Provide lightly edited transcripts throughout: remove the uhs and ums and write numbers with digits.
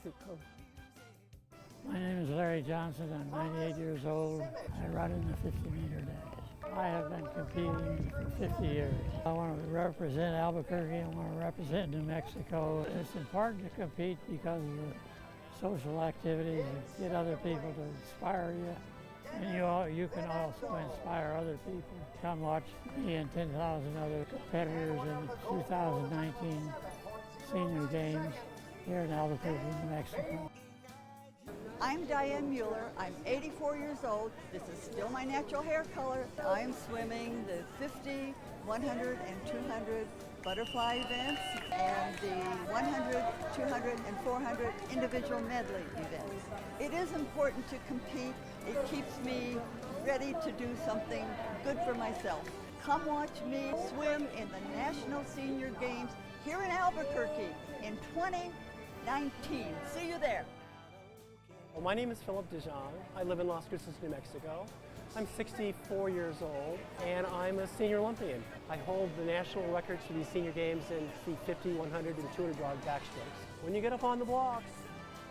Mexico. My name is Larry Johnson. I'm 98 years old. I run in the 50-meter dash. I have been competing for 50 years. I want to represent Albuquerque. I want to represent New Mexico. It's important to compete because of the social activities and get other people to inspire you. And you can also inspire other people. Come watch me and 10,000 other competitors in the 2019 Senior Games here in Albuquerque, New Mexico. I'm Diane Mueller. I'm 84 years old. This is still my natural hair color. I'm swimming the 50, 100, and 200 butterfly events and the 100, 200, and 400 individual medley events. It is important to compete. It keeps me ready to do something good for myself. Come watch me swim in the National Senior Games here in Albuquerque in 2019. See you there. Well, my name is Philip Dijon. I live in Las Cruces, New Mexico. I'm 64 years old and I'm a senior Olympian. I hold the national records for these senior games in the 50, 100, and 200 yard backstrokes. When you get up on the blocks,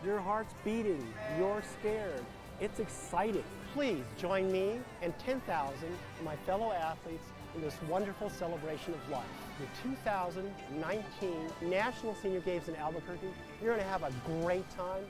your heart's beating, you're scared. It's exciting. Please join me and 10,000 of my fellow athletes in this wonderful celebration of life. The 2019 National Senior Games in Albuquerque. You're gonna have a great time.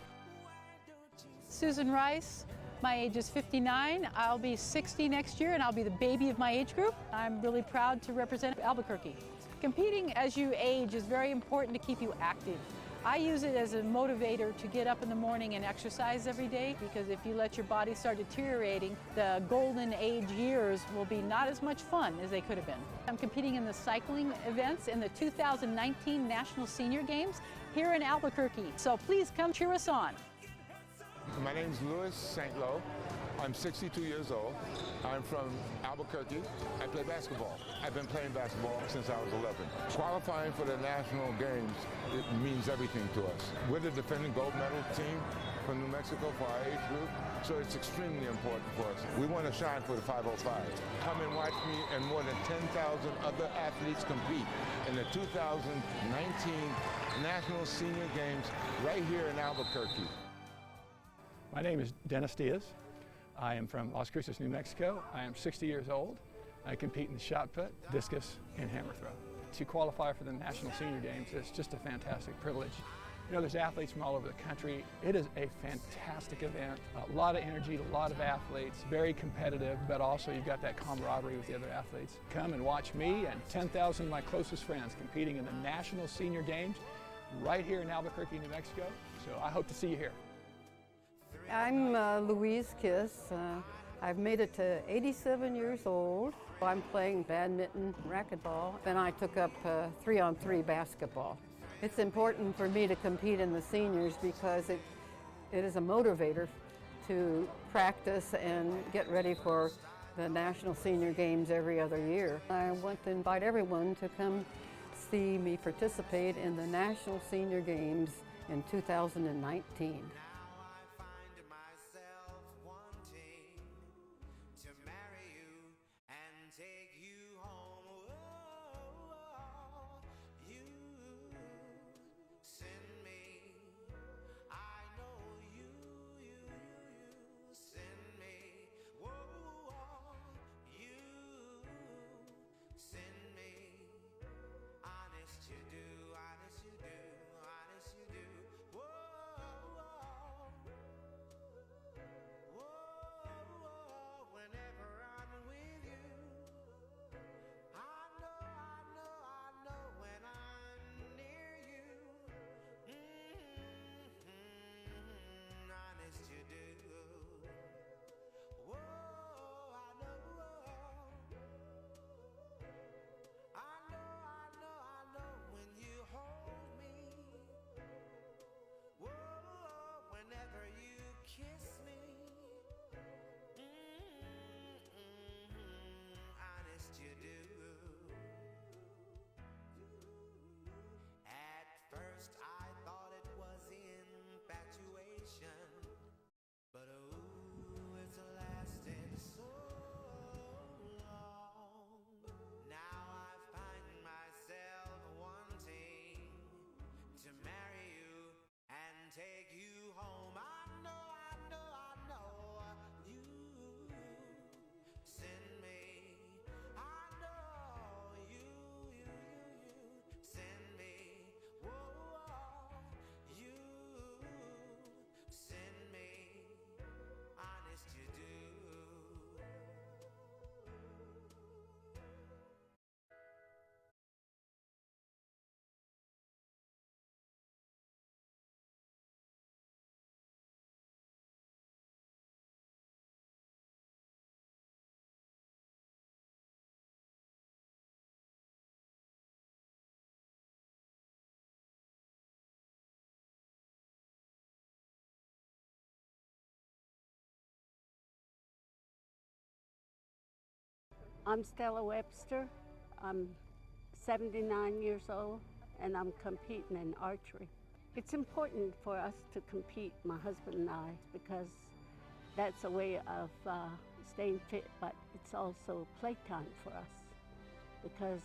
Susan Rice. My age is 59. I'll be 60 next year and I'll be the baby of my age group. I'm really proud to represent Albuquerque. Competing as you age is very important to keep you active. I use it as a motivator to get up in the morning and exercise every day, because if you let your body start deteriorating, the golden age years will be not as much fun as they could have been. I'm competing in the cycling events in the 2019 National Senior Games here in Albuquerque. So please come cheer us on. My name is Louis St. Lo. I'm 62 years old. I'm from Albuquerque. I play basketball. I've been playing basketball since I was 11. Qualifying for the national games, it means everything to us. We're the defending gold medal team from New Mexico for our age group, so it's extremely important for us. We want to shine for the 505. Come and watch me and more than 10,000 other athletes compete in the 2019 National Senior Games right here in Albuquerque. My name is Dennis Diaz. I am from Las Cruces, New Mexico. I am 60 years old. I compete in the shot put, discus, and hammer throw. To qualify for the National Senior Games is just a fantastic privilege. You know, there's athletes from all over the country. It is a fantastic event. A lot of energy, a lot of athletes, very competitive, but also you've got that camaraderie with the other athletes. Come and watch me and 10,000 of my closest friends competing in the National Senior Games right here in Albuquerque, New Mexico. So I hope to see you here. I'm Louise Kiss. I've made it to 87 years old. I'm playing badminton, racquetball, and I took up 3-on-3 basketball. It's important for me to compete in the seniors because it is a motivator to practice and get ready for the National Senior Games every other year. I want to invite everyone to come see me participate in the National Senior Games in 2019. To marry you and take you home. Oh, you send me. I know you send me. Whoa, you send me. Honest you do, honest you do, honest you do. Whoa. you home. I know, I know, I know. You send me. I know you send me. Whoa, you send me. Honest you do. I'm Stella Webster. I'm 79 years old and I'm competing in archery. It's important for us to compete, my husband and I, because that's a way of staying fit, but it's also playtime for us because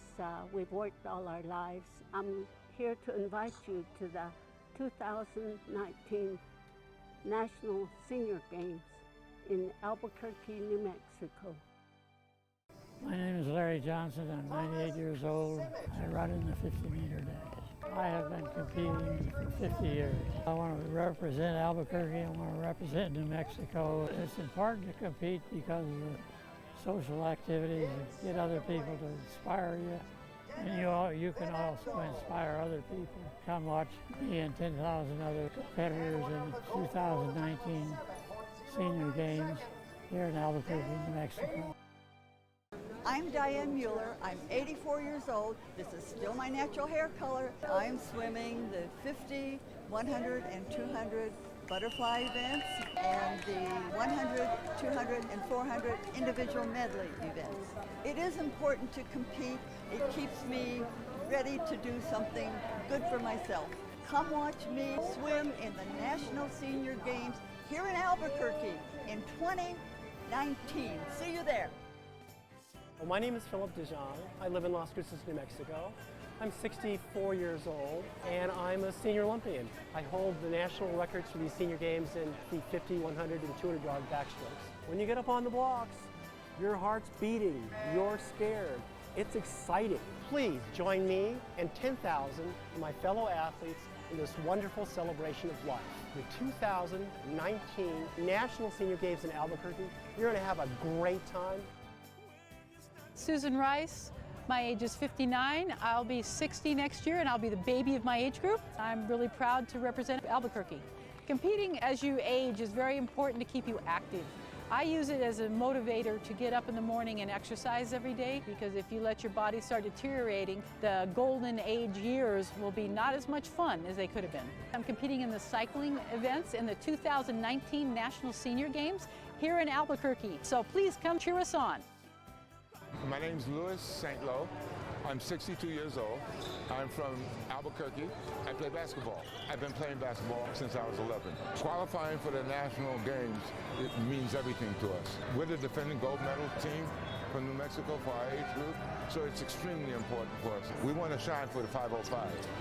we've worked all our lives. I'm here to invite you to the 2019 National Senior Games in Albuquerque, New Mexico. My name is Larry Johnson. I'm 98 years old. I run in the 50-meter dash. I have been competing for 50 years. I want to represent Albuquerque. I want to represent New Mexico. It's important to compete because of the social activities and get other people to inspire you. And you can also inspire other people. Come watch me and 10,000 other competitors in the 2019 Senior Games here in Albuquerque, New Mexico. I'm Diane Mueller. I'm 84 years old. This is still my natural hair color. I'm swimming the 50, 100, and 200 butterfly events and the 100, 200, and 400 individual medley events. It is important to compete. It keeps me ready to do something good for myself. Come watch me swim in the National Senior Games here in Albuquerque in 2019. See you there. Well, my name is Philip Dijon. I live in Las Cruces, New Mexico. I'm 64 years old and I'm a senior Olympian. I hold the national records for these senior games in the 50, 100, and 200 yard backstrokes. When you get up on the blocks, your heart's beating, you're scared. It's exciting. Please join me and 10,000 of my fellow athletes in this wonderful celebration of life. The 2019 National Senior Games in Albuquerque. You're going to have a great time. Susan Rice. My age is 59. I'll be 60 next year and I'll be the baby of my age group. I'm really proud to represent Albuquerque. Competing as you age is very important to keep you active. I use it as a motivator to get up in the morning and exercise every day, because if you let your body start deteriorating, the golden age years will be not as much fun as they could have been. I'm competing in the cycling events in the 2019 National Senior Games here in Albuquerque. So please come cheer us on. My name's Louis St. Lo. I'm 62 years old. I'm from Albuquerque. I play basketball. I've been playing basketball since I was 11. Qualifying for the national games, it means everything to us. We're the defending gold medal team from New Mexico for our age group, so it's extremely important for us. We want to shine for the 505.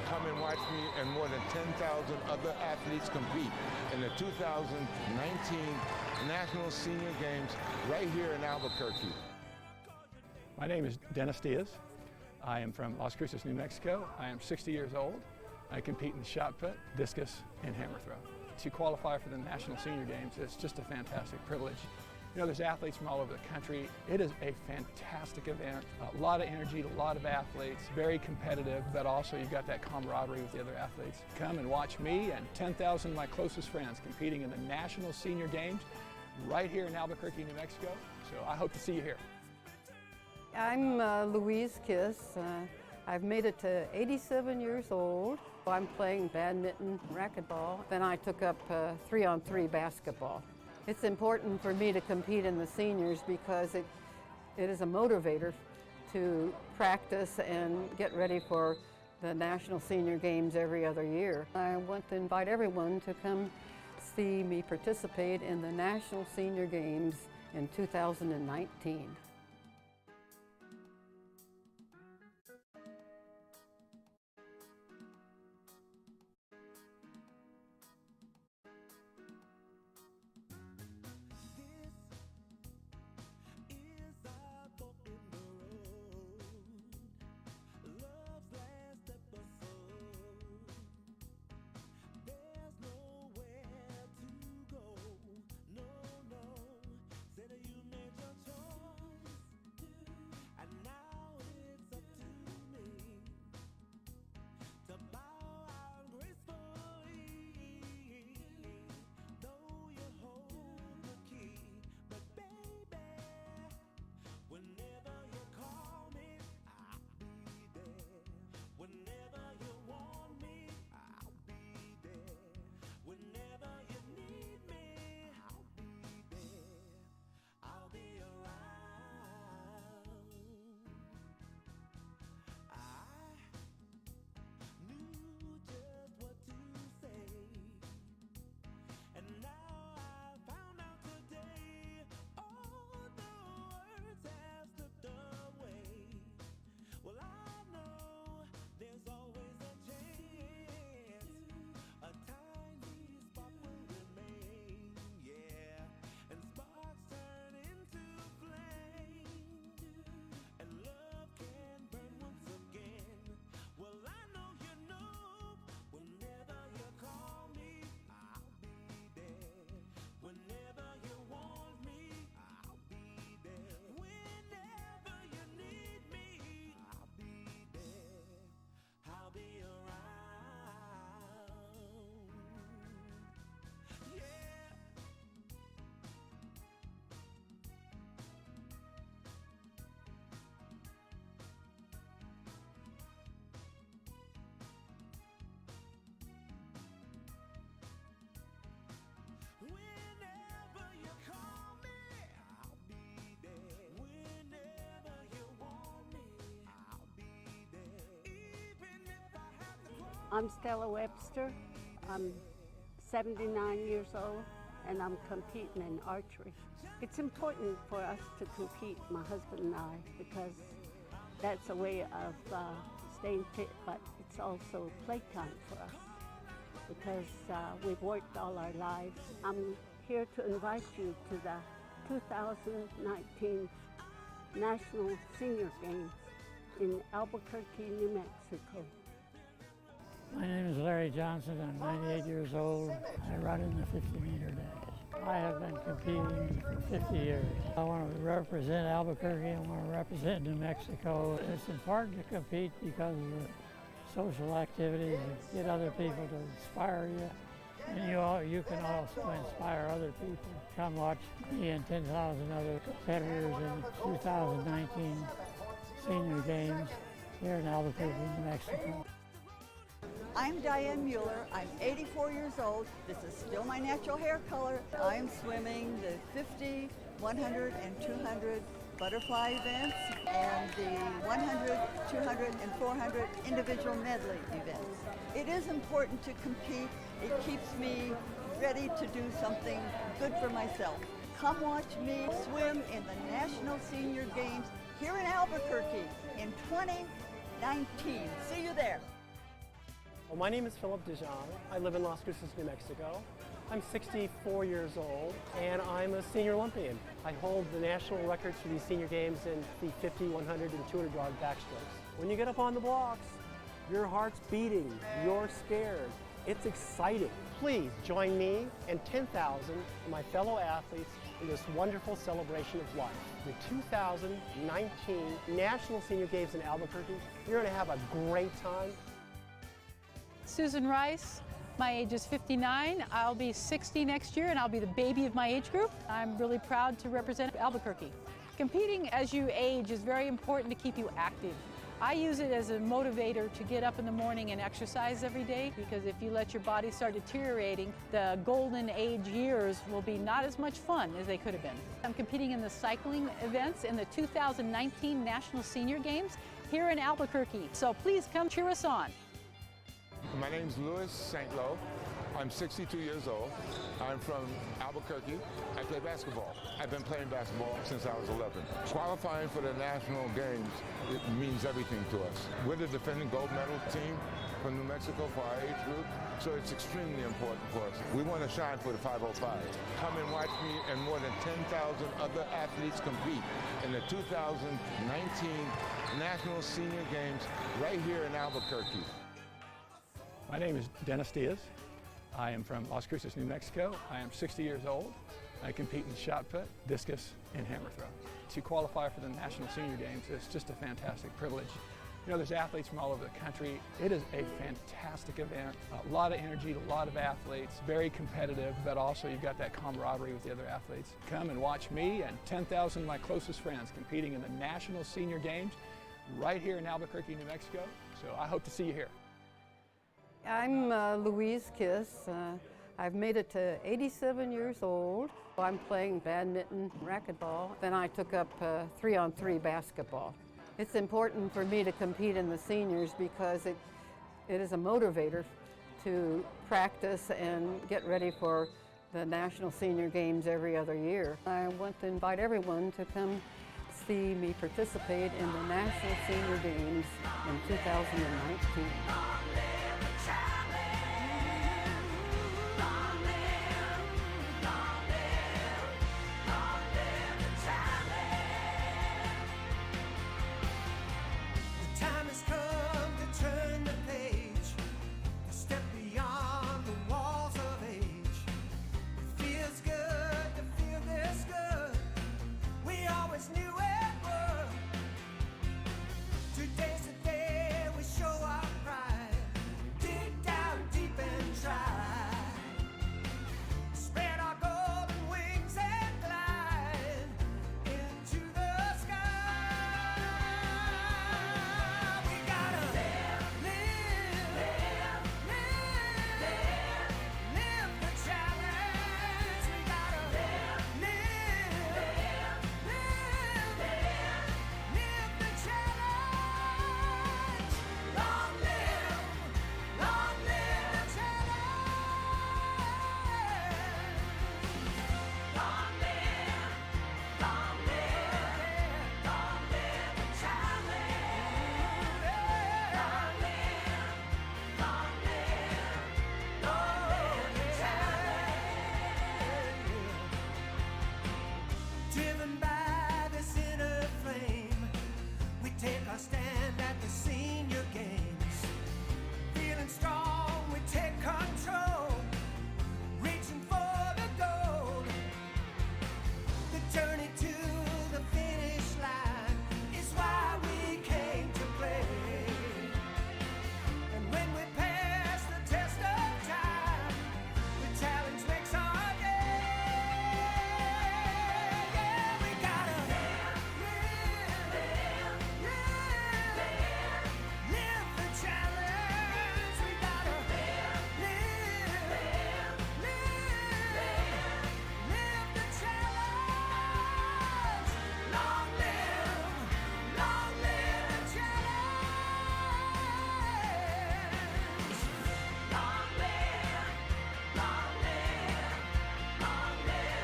Come and watch me and more than 10,000 other athletes compete in the 2019 National Senior Games right here in Albuquerque. My name is Dennis Diaz. I am from Las Cruces, New Mexico. I am 60 years old. I compete in the shot put, discus, and hammer throw. To qualify for the National Senior Games, it's just a fantastic privilege. You know, there's athletes from all over the country. It is a fantastic event. A lot of energy, a lot of athletes, very competitive, but also you've got that camaraderie with the other athletes. Come and watch me and 10,000 of my closest friends competing in the National Senior Games right here in Albuquerque, New Mexico. So I hope to see you here. I'm Louise Kiss. I've made it to 87 years old. I'm playing badminton, racquetball. Then I took up 3-on-3 basketball. It's important for me to compete in the seniors because it is a motivator to practice and get ready for the National Senior Games every other year. I want to invite everyone to come see me participate in the National Senior Games in 2019. I'm Stella Webster. I'm 79 years old and I'm competing in archery. It's important for us to compete, my husband and I, because that's a way of staying fit, but it's also playtime for us because we've worked all our lives. I'm here to invite you to the 2019 National Senior Games in Albuquerque, New Mexico. My name is Larry Johnson. I'm 98 years old. I run in the 50-meter dash. I have been competing for 50 years. I want to represent Albuquerque. I want to represent New Mexico. It's important to compete because of the social activities and get other people to inspire you. And you can also inspire other people. Come watch me and 10,000 other competitors in the 2019 Senior Games here in Albuquerque, New Mexico. I'm Diane Mueller. I'm 84 years old. This is still my natural hair color. I'm swimming the 50, 100, and 200 butterfly events and the 100, 200, and 400 individual medley events. It is important to compete. It keeps me ready to do something good for myself. Come watch me swim in the National Senior Games here in Albuquerque in 2019. See you there. Well, my name is Philip Dijon. I live in Las Cruces, New Mexico. I'm 64 years old and I'm a senior Olympian. I hold the national records for these senior games in the 50, 100, and 200 dog backstrokes. When you get up on the blocks, your heart's beating, you're scared. It's exciting. Please join me and 10,000 of my fellow athletes in this wonderful celebration of life. The 2019 National Senior Games in Albuquerque. You're going to have a great time. Susan Rice. My age is 59. I'll be 60 next year and I'll be the baby of my age group. I'm really proud to represent Albuquerque. Competing as you age is very important to keep you active. I use it as a motivator to get up in the morning and exercise every day, because if you let your body start deteriorating, the golden age years will be not as much fun as they could have been. I'm competing in the cycling events in the 2019 National Senior Games here in Albuquerque. So please come cheer us on. My name's Louis St. Lo. I'm 62 years old. I'm from Albuquerque. I play basketball. I've been playing basketball since I was 11. Qualifying for the national games, it means everything to us. We're the defending gold medal team from New Mexico for our age group, so it's extremely important for us. We want to shine for the 505. Come and watch me and more than 10,000 other athletes compete in the 2019 National Senior Games right here in Albuquerque. My name is Dennis Diaz. I am from Las Cruces, New Mexico. I am 60 years old. I compete in shot put, discus, and hammer throw. To qualify for the National Senior Games is just a fantastic privilege. You know, there's athletes from all over the country. It is a fantastic event. A lot of energy, a lot of athletes, very competitive, but also you've got that camaraderie with the other athletes. Come and watch me and 10,000 of my closest friends competing in the National Senior Games right here in Albuquerque, New Mexico. So I hope to see you here. I'm Louise Kiss. I've made it to 87 years old. I'm playing badminton, racquetball. Then I took up 3-on-3 basketball. It's important for me to compete in the seniors because it is a motivator to practice and get ready for the National Senior Games every other year. I want to invite everyone to come see me participate in the National Senior Games in 2019. Today's the day we show our pride.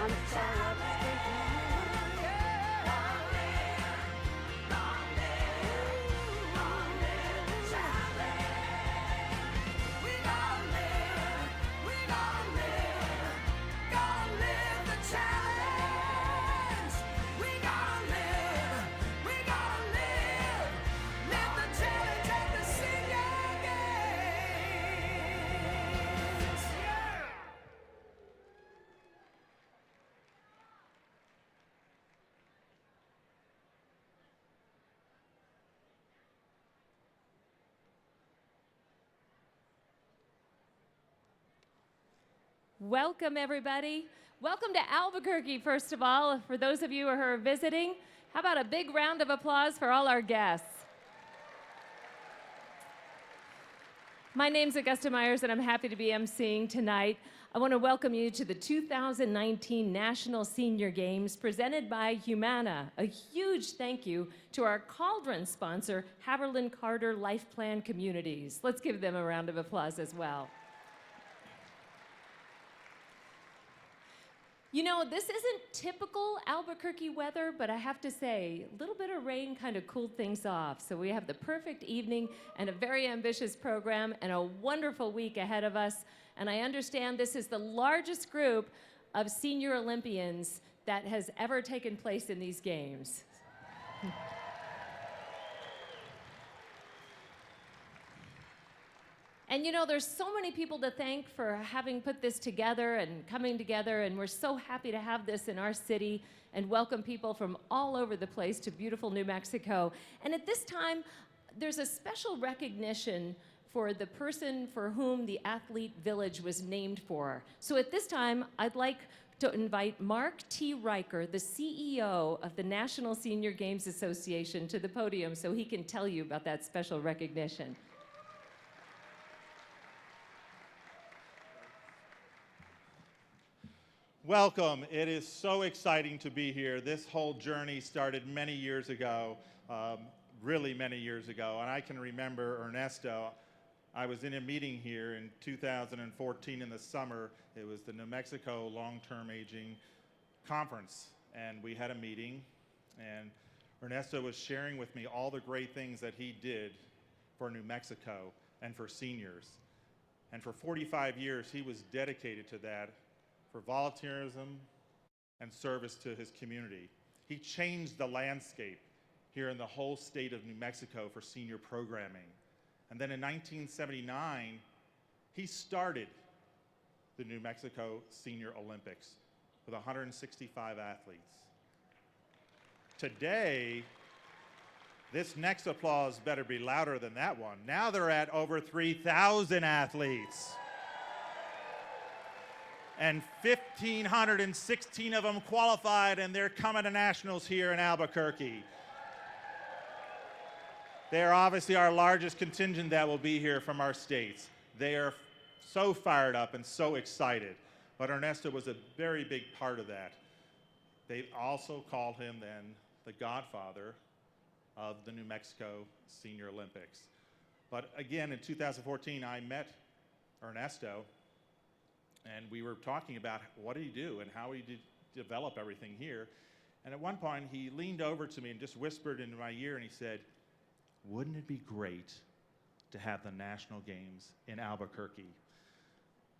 I'm Stella Webster. Welcome, everybody. Welcome to Albuquerque, first of all. For those of you who are visiting, how about a big round of applause for all our guests? My name's Augusta Myers, and I'm happy to be emceeing tonight. I want to welcome you to the 2019 National Senior Games presented by Humana. A huge thank you to our Cauldron sponsor, Haberlin Carter Life Plan Communities. Let's give them a round of applause as well. You know, this isn't typical Albuquerque weather, but I have to say, a little bit of rain kind of cooled things off. So we have the perfect evening and a very ambitious program and a wonderful week ahead of us. And I understand this is the largest group of senior Olympians that has ever taken place in these games. And you know, there's so many people to thank for having put this together and coming together, and we're so happy to have this in our city and welcome people from all over the place to beautiful New Mexico. And at this time, there's a special recognition for the person for whom the Athlete Village was named for. So at this time, I'd like to invite Mark T. Riker, the CEO of the National Senior Games Association, to the podium so he can tell you about that special recognition. Welcome. It is so exciting to be here. This whole journey started many years ago, really many years ago. And I can remember Ernesto. I was in a meeting here in 2014 in the summer. It was the New Mexico Long-Term Aging Conference. And we had a meeting. And Ernesto was sharing with me all the great things that he did for New Mexico and for seniors. And for 45 years, he was dedicated to that, for volunteerism and service to his community. He changed the landscape here in the whole state of New Mexico for senior programming. And then in 1979, he started the New Mexico Senior Olympics with 165 athletes. Today, this next applause better be louder than that one. Now they're at over 3,000 athletes. And 1,516 of them qualified, and they're coming to nationals here in Albuquerque. They are obviously our largest contingent that will be here from our states. They are so fired up and so excited. But Ernesto was a very big part of that. They also called him then the godfather of the New Mexico Senior Olympics. But again, in 2014, I met Ernesto, and we were talking about what did he do and how he did develop everything here. And at one point, he leaned over to me and just whispered into my ear, and he said, "Wouldn't it be great to have the National Games in Albuquerque?"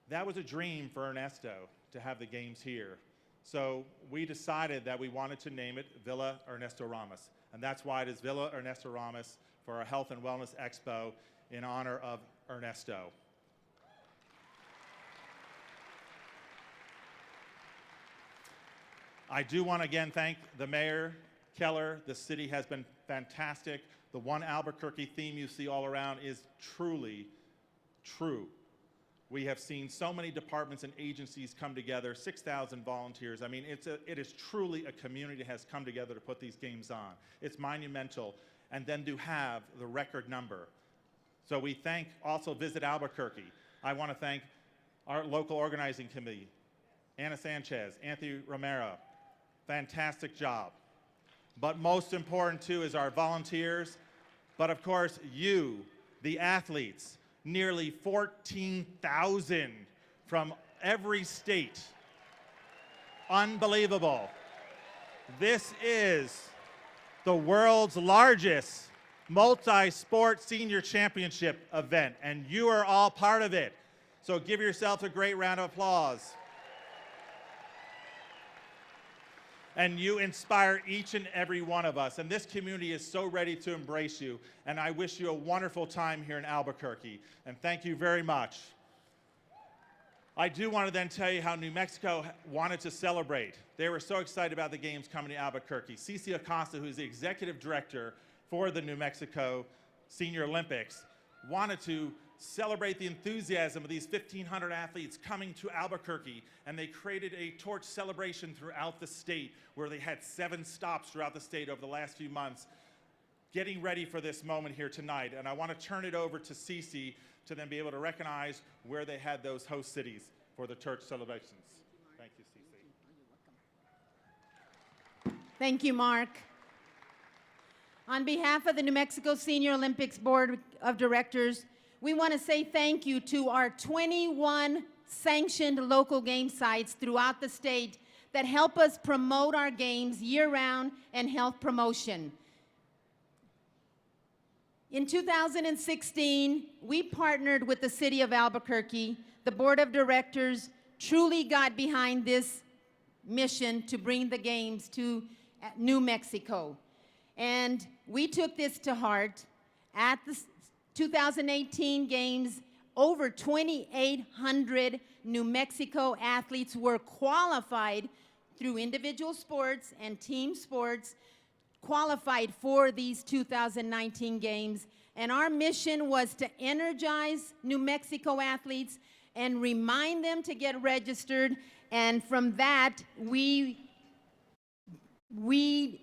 That was a dream for Ernesto, to have the games here. So we decided that we wanted to name it Villa Ernesto Ramos. And that's why it is Villa Ernesto Ramos for our Health and Wellness Expo in honor of Ernesto. I do want to again thank the mayor, Keller. The city has been fantastic. The one Albuquerque theme you see all around is truly true. We have seen so many departments and agencies come together, 6,000 volunteers. I mean, it is truly a community that has come together to put these games on. It's monumental. And then to have the record number. So we thank also Visit Albuquerque. I want to thank our local organizing committee, Anna Sanchez, Anthony Romero. Fantastic job. But most important too is our volunteers, but of course you, the athletes, nearly 14,000 from every state Unbelievable. This is the world's largest multi-sport senior championship event, and you are all part of it. So give yourself a great round of applause. And you inspire each and every one of us, and this community is so ready to embrace you, and I wish you a wonderful time here in Albuquerque, and thank you very much. I do want to then tell you how New Mexico wanted to celebrate. They were so excited about the games coming to Albuquerque. Cece Acosta, who's the executive director for the New Mexico Senior Olympics, wanted to celebrate the enthusiasm of these 1,500 athletes coming to Albuquerque, and they created a torch celebration throughout the state where they had 7 stops throughout the state over the last few months, getting ready for this moment here tonight. And I want to turn it over to Cece to then be able to recognize where they had those host cities for the torch celebrations. Thank you, Cece. Thank you, Mark. On behalf of the New Mexico Senior Olympics Board of Directors, we want to say thank you to our 21 sanctioned local game sites throughout the state that help us promote our games year-round and health promotion. In 2016, we partnered with the City of Albuquerque. The Board of Directors truly got behind this mission to bring the games to New Mexico. And we took this to heart. At the 2018 games, over 2,800 New Mexico athletes were qualified through individual sports and team sports, qualified for these 2019 games. And our mission was to energize New Mexico athletes and remind them to get registered. And from that, we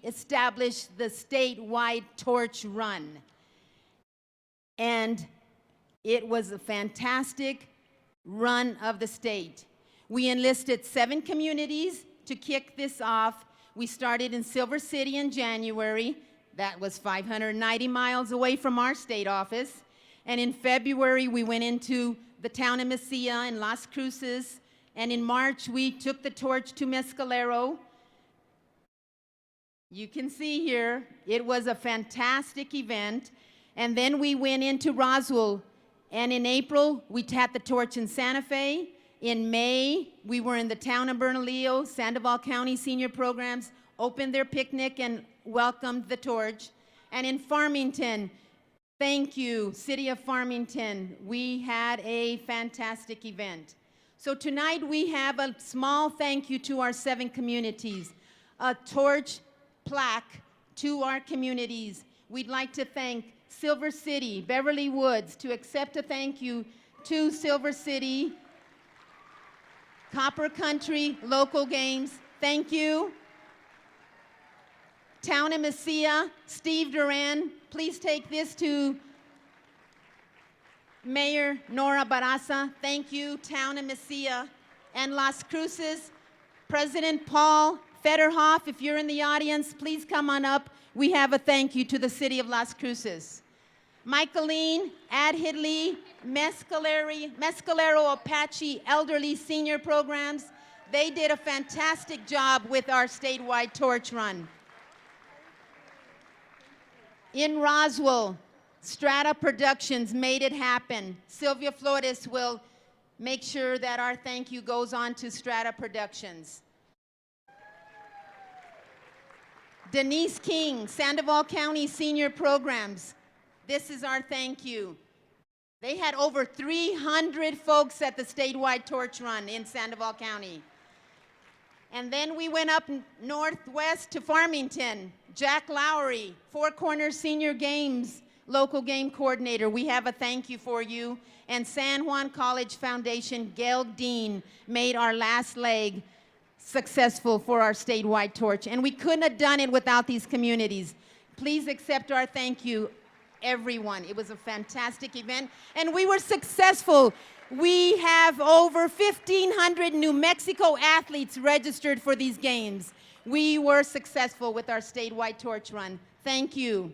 established the statewide torch run. And it was a fantastic run of the state. We enlisted 7 communities to kick this off. We started in Silver City in January. That was 590 miles away from our state office. And in February, we went into the town of Mesilla and Las Cruces. And in March, we took the torch to Mescalero. You can see here, it was a fantastic event. And then we went into Roswell. And in April, we had the torch in Santa Fe. In May, we were in the town of Bernalillo. Sandoval County Senior Programs opened their picnic and welcomed the torch. And in Farmington, thank you, City of Farmington. We had a fantastic event. So tonight we have a small thank you to our 7 communities, a torch plaque to our communities. We'd like to thank Silver City, Beverly Woods, to accept a thank you to Silver City, Copper Country Local Games, thank you. Town of Mesilla, Steve Duran, please take this to Mayor Nora Barraza, thank you, Town of Mesilla. And Las Cruces, President Paul Federhoff, if you're in the audience, please come on up. We have a thank you to the City of Las Cruces. Michaeline, Adhidley, Mescalero Apache Elderly Senior Programs, they did a fantastic job with our statewide torch run. In Roswell, Strata Productions made it happen. Sylvia Flores will make sure that our thank you goes on to Strata Productions. Denise King, Sandoval County Senior Programs, this is our thank you. They had over 300 folks at the statewide torch run in Sandoval County. And then we went up northwest to Farmington. Jack Lowry, Four Corners Senior Games Local Game Coordinator, we have a thank you for you. And San Juan College Foundation, Gail Dean, made our last leg successful for our statewide torch. And we couldn't have done it without these communities. Please accept our thank you, everyone. It was a fantastic event, and we were successful. We have over 1,500 New Mexico athletes registered for these games. We were successful with our statewide torch run. Thank you.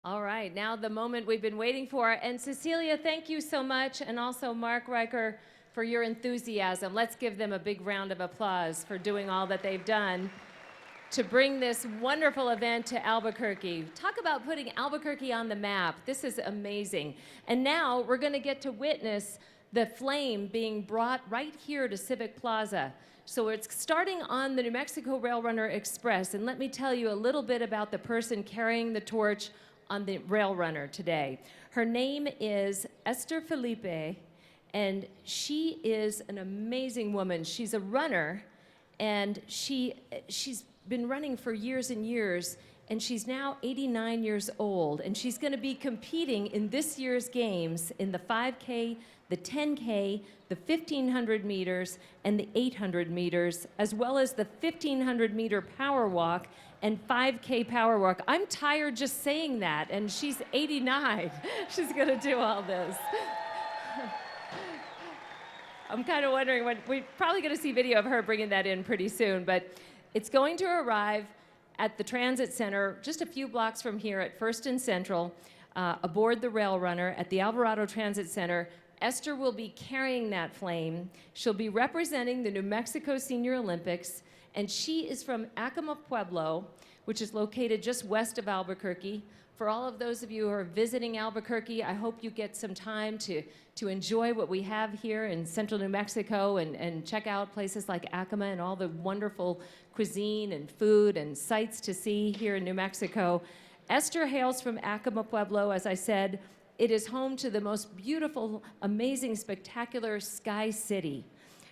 All right, now the moment we've been waiting for. And Cecilia, thank you so much, and also Mark Riker for your enthusiasm. Let's give them a big round of applause for doing all that they've done to bring this wonderful event to Albuquerque. Talk about putting Albuquerque on the map. This is amazing. And now we're going to get to witness the flame being brought right here to Civic Plaza. So it's starting on the New Mexico Rail Runner Express. And let me tell you a little bit about the person carrying the torch on the Rail Runner today. Her name is Esther Felipe, and she is an amazing woman. She's a runner, and she's been running for years and years, and she's now 89 years old, and she's going to be competing in this year's games in the 5K, the 10K, the 1,500 meters, and the 800 meters, as well as the 1,500 meter power walk and 5K power walk. I'm tired just saying that, and she's 89. She's going to do all this. I'm kind of wondering when we're probably going to see video of her bringing that in pretty soon, but it's going to arrive at the transit center just a few blocks from here at First and Central, aboard the Rail Runner at the Alvarado Transit Center. Esther will be carrying that flame. She'll be representing the New Mexico Senior Olympics, and she is from Acoma Pueblo, which is located just west of Albuquerque. For all of those of you who are visiting Albuquerque, I hope you get some time to enjoy what we have here in central New Mexico and check out places like Acoma and all the wonderful cuisine and food and sights to see here in New Mexico. Esther hails from Acoma Pueblo, as I said. It is home to the most beautiful, amazing, spectacular Sky City.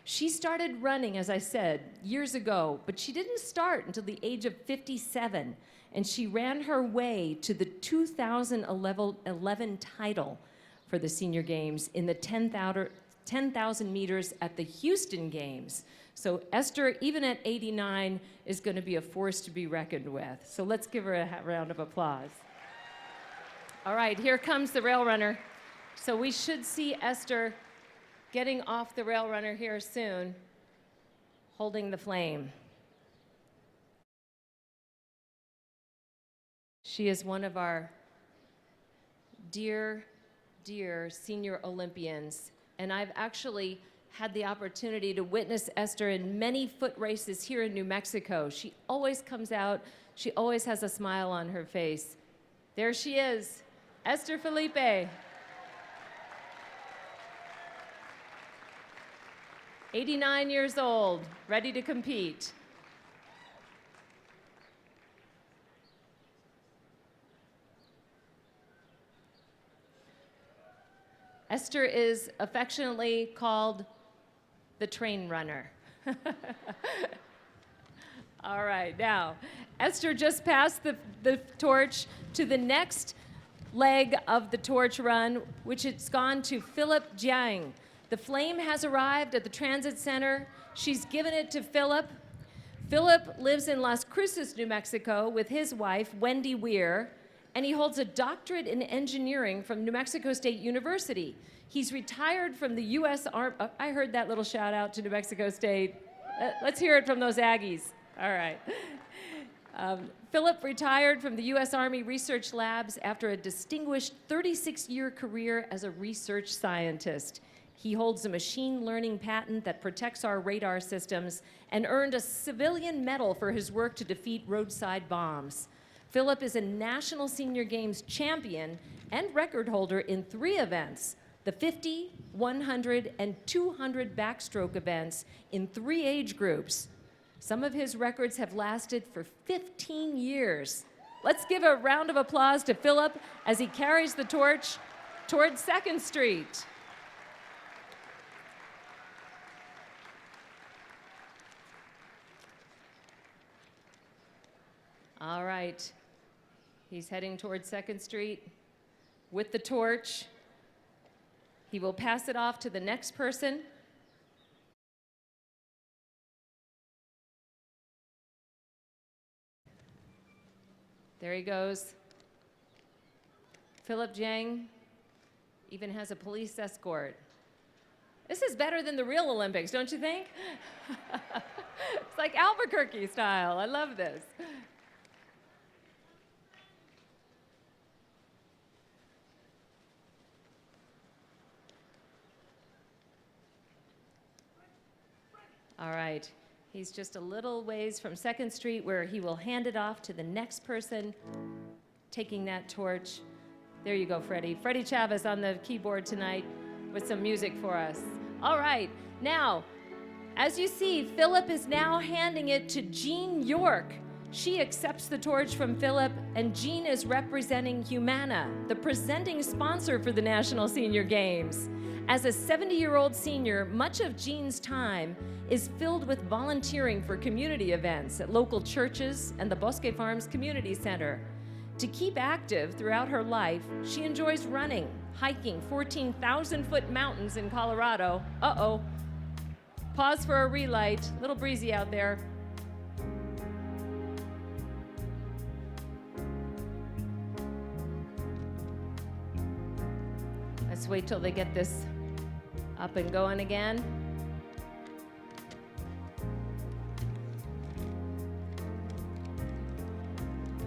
She started running, as I said, years ago, but she didn't start until the age of 57, and she ran her way to the 2011 title for the Senior Games in the 10,000 meters at the Houston Games. So Esther, even at 89, is going to be a force to be reckoned with. So let's give her a round of applause. All right, here comes the Rail Runner. So we should see Esther getting off the Rail Runner here soon, holding the flame. She is one of our dear, dear senior Olympians, and I've actually had the opportunity to witness Esther in many foot races here in New Mexico. She always comes out, she always has a smile on her face. There she is, Esther Felipe. 89 years old, ready to compete. Esther is affectionately called the train runner. All right, now, Esther just passed the torch to the next leg of the torch run, which it's gone to Philip Jiang. The flame has arrived at the transit center. She's given it to Philip. Philip lives in Las Cruces, New Mexico, with his wife, Wendy Weir, and he holds a doctorate in engineering from New Mexico State University. He's retired from the U.S. Army. I heard that little shout out to New Mexico State. Let's hear it from those Aggies. All right. Philip retired from the U.S. Army Research Labs after a distinguished 36-year career as a research scientist. He holds a machine learning patent that protects our radar systems and earned a civilian medal for his work to defeat roadside bombs. Philip is a National Senior Games champion and record holder in 3 events, the 50, 100, and 200 backstroke events in 3 age groups. Some of his records have lasted for 15 years. Let's give a round of applause to Philip as he carries the torch towards 2nd Street. All right, he's heading towards 2nd Street with the torch. He will pass it off to the next person. There he goes. Philip Jiang even has a police escort. This is better than the real Olympics, don't you think? It's like Albuquerque style. I love this. All right. He's just a little ways from 2nd Street where he will hand it off to the next person taking that torch. There you go, Freddie. Freddie Chavez on the keyboard tonight with some music for us. All right. Now, as you see, Philip is now handing it to Jean York. She accepts the torch from Philip, and Jean is representing Humana, the presenting sponsor for the National Senior Games. As a 70-year-old senior, much of Jean's time is filled with volunteering for community events at local churches and the Bosque Farms Community Center. To keep active throughout her life, she enjoys running, hiking 14,000-foot mountains in Colorado. Uh-oh. Pause for a relight. A little breezy out there. Let's wait till they get this up and going again.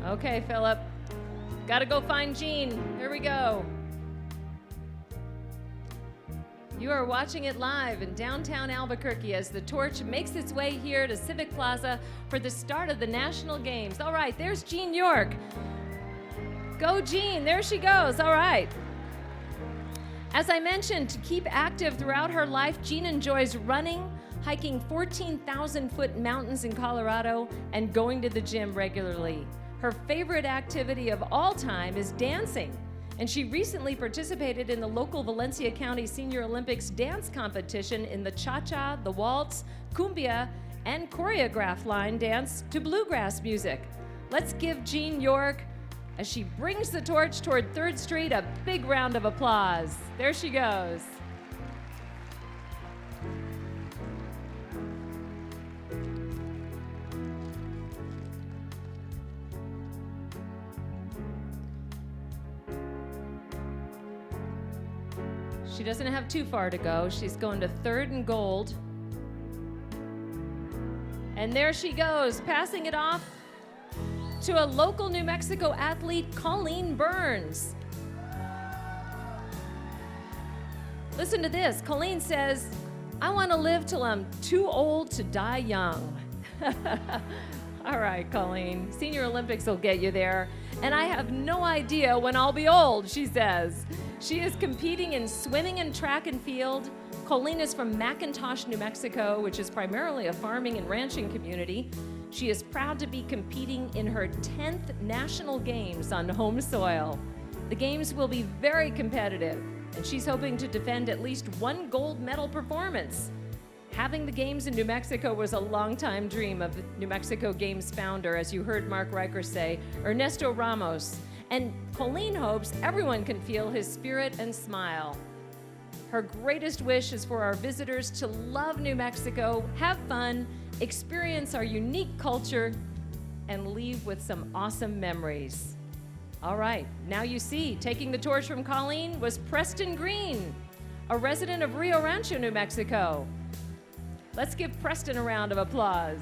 Okay, Philip. Gotta go find Jean. Here we go. You are watching it live in downtown Albuquerque as the torch makes its way here to Civic Plaza for the start of the National Games. All right, there's Jean York. Go, Jean. There she goes. All right. As I mentioned, to keep active throughout her life, Jean enjoys running, hiking 14,000-foot mountains in Colorado, and going to the gym regularly. Her favorite activity of all time is dancing, and she recently participated in the local Valencia County Senior Olympics dance competition in the cha-cha, the waltz, cumbia, and choreograph line dance to bluegrass music. Let's give Jean York, as she brings the torch toward 3rd Street, a big round of applause. There she goes. She doesn't have too far to go. She's going to 3rd and gold. And there she goes, passing it off to a local New Mexico athlete, Colleen Burns. Listen to this. Colleen says, "I want to live till I'm too old to die young." All right, Colleen. Senior Olympics will get you there. And I have no idea when I'll be old, she says. She is competing in swimming and track and field. Colleen is from McIntosh, New Mexico, which is primarily a farming and ranching community. She is proud to be competing in her 10th National Games on home soil. The Games will be very competitive, and she's hoping to defend at least one gold medal performance. Having the Games in New Mexico was a longtime dream of New Mexico Games founder, as you heard Mark Riker say, Ernesto Ramos. And Colleen hopes everyone can feel his spirit and smile. Her greatest wish is for our visitors to love New Mexico, have fun, experience our unique culture, and leave with some awesome memories. All right, now you see, taking the torch from Colleen was Preston Green, a resident of Rio Rancho, New Mexico. Let's give Preston a round of applause.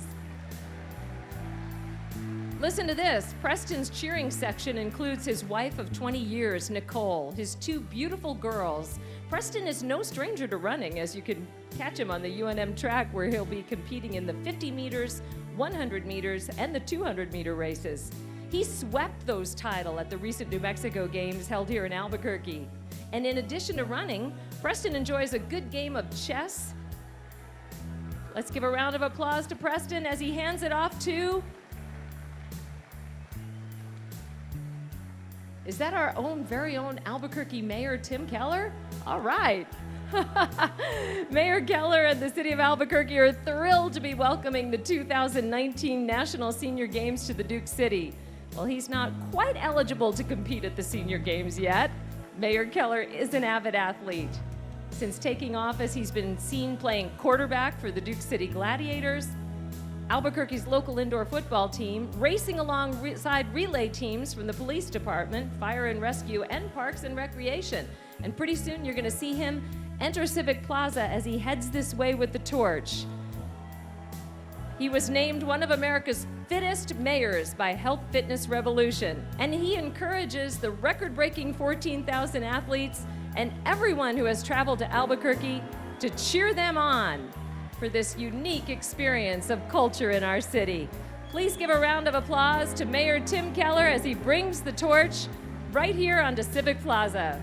Listen to this. Preston's cheering section includes his wife of 20 years, Nicole, his 2 beautiful girls. Preston is no stranger to running, as you can catch him on the UNM track where he'll be competing in the 50 meters, 100 meters, and the 200-meter races. He swept those titles at the recent New Mexico Games held here in Albuquerque. And in addition to running, Preston enjoys a good game of chess. Let's give a round of applause to Preston as he hands it off to... Is that our very own Albuquerque Mayor, Tim Keller? All right. Mayor Keller and the city of Albuquerque are thrilled to be welcoming the 2019 National Senior Games to the Duke City. Well, he's not quite eligible to compete at the Senior Games yet. Mayor Keller is an avid athlete. Since taking office, he's been seen playing quarterback for the Duke City Gladiators, Albuquerque's local indoor football team, racing alongside relay teams from the police department, fire and rescue, and parks and recreation. And pretty soon you're going to see him enter Civic Plaza as he heads this way with the torch. He was named one of America's fittest mayors by Health Fitness Revolution, and he encourages the record-breaking 14,000 athletes and everyone who has traveled to Albuquerque to cheer them on. for this unique experience of culture in our city. Please give a round of applause to Mayor Tim Keller as he brings the torch right here onto Civic Plaza.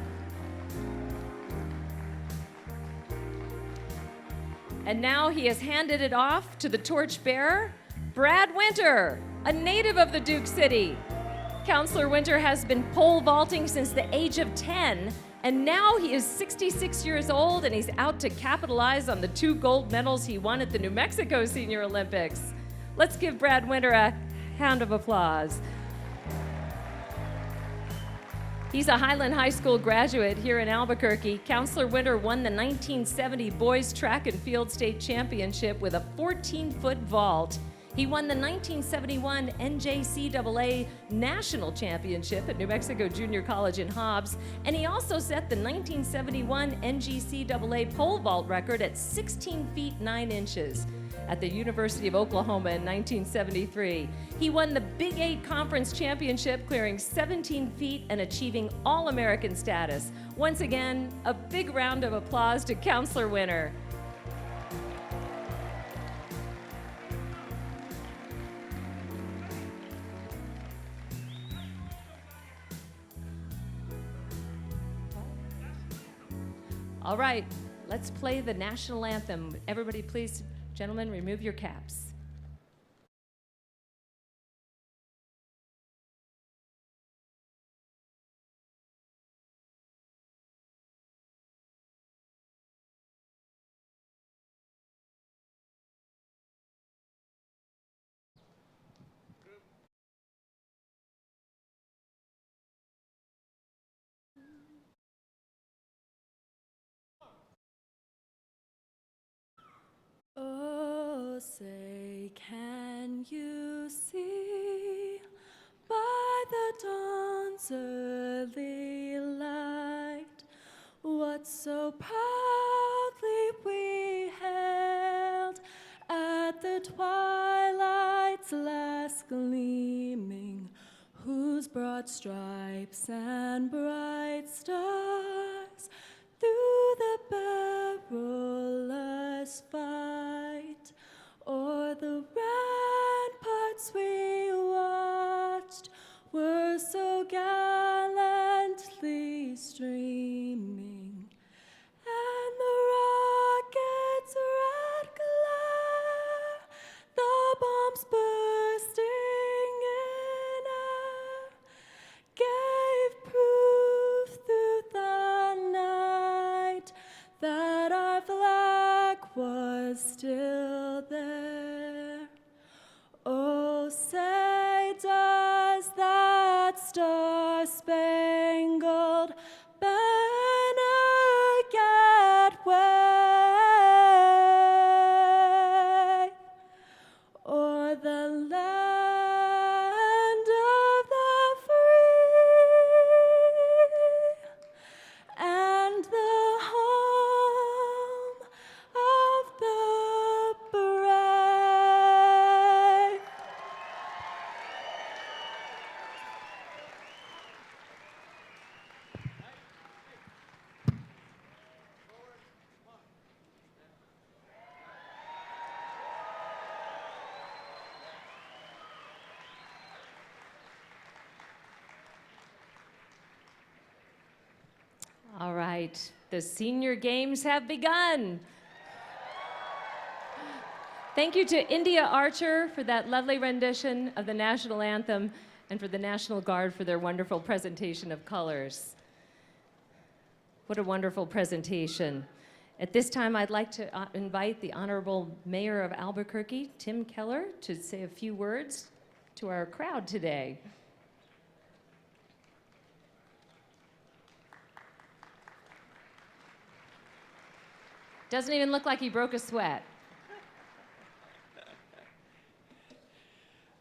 And now he has handed it off to the torch bearer, Brad Winter, a native of the Duke City. Councilor Winter has been pole vaulting since the age of 10, and now he is 66 years old and he's out to capitalize on the 2 gold medals he won at the New Mexico Senior Olympics. Let's give Brad Winter a round of applause. He's a Highland High School graduate here in Albuquerque. Councilor Winter won the 1970 Boys Track and Field State Championship with a 14-foot vault. He won the 1971 NJCAA National Championship at New Mexico Junior College in Hobbs, and he also set the 1971 NGCAA pole vault record at 16 feet 9 inches. At the University of Oklahoma in 1973. He won the Big 8 Conference Championship, clearing 17 feet and achieving All-American status. Once again, a big round of applause to Councilor Winter. All right, let's play the national anthem. Everybody please, gentlemen, remove your caps. Oh, say, can you see by the dawn's early light what so proudly we hailed at the twilight's last gleaming, whose broad stripes and bright stars through the perilous fight o'er the ramparts we watched were so gallantly streaming, and the rocket's red glare, the bombs bursting in air, gave proof through the night that our flag was still there. Oh, say, does that star-spangled banner get wave o'er the land of the free and the home of the brave? All right, the senior games have begun. Thank you to India Archer for that lovely rendition of the national anthem and for the National Guard for their wonderful presentation of colors. What a wonderful presentation. At this time, I'd like to invite the Honorable Mayor of Albuquerque, Tim Keller, to say a few words to our crowd today. Doesn't even look like he broke a sweat.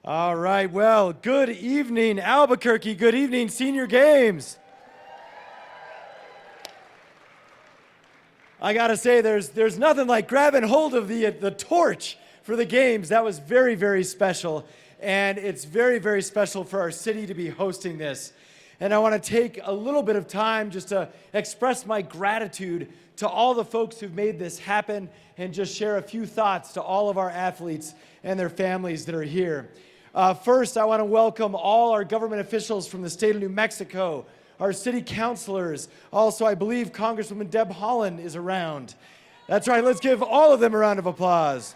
All right, well, good evening, Albuquerque. Good evening, Senior Games. I gotta say, there's nothing like grabbing hold of the torch for the games. That was very, very special, and it's very, very special for our city to be hosting this. And I want to take a little bit of time just to express my gratitude to all the folks who've made this happen and just share a few thoughts to all of our athletes and their families that are here. First, I want to welcome all our government officials from the state of New Mexico, our city councilors. Also, I believe Congresswoman Deb Haaland is around. That's right, let's give all of them a round of applause.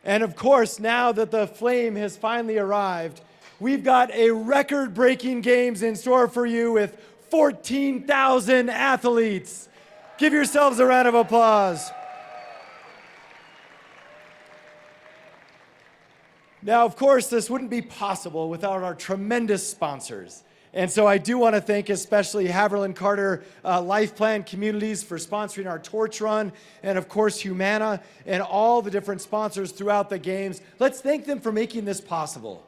And of course, now that the flame has finally arrived, we've got a record-breaking games in store for you with 14,000 athletes. Give yourselves a round of applause. Now, of course, this wouldn't be possible without our tremendous sponsors. And so I do want to thank especially Haverland Carter Life Plan Communities for sponsoring our torch run, and of course Humana and all the different sponsors throughout the games. Let's thank them for making this possible.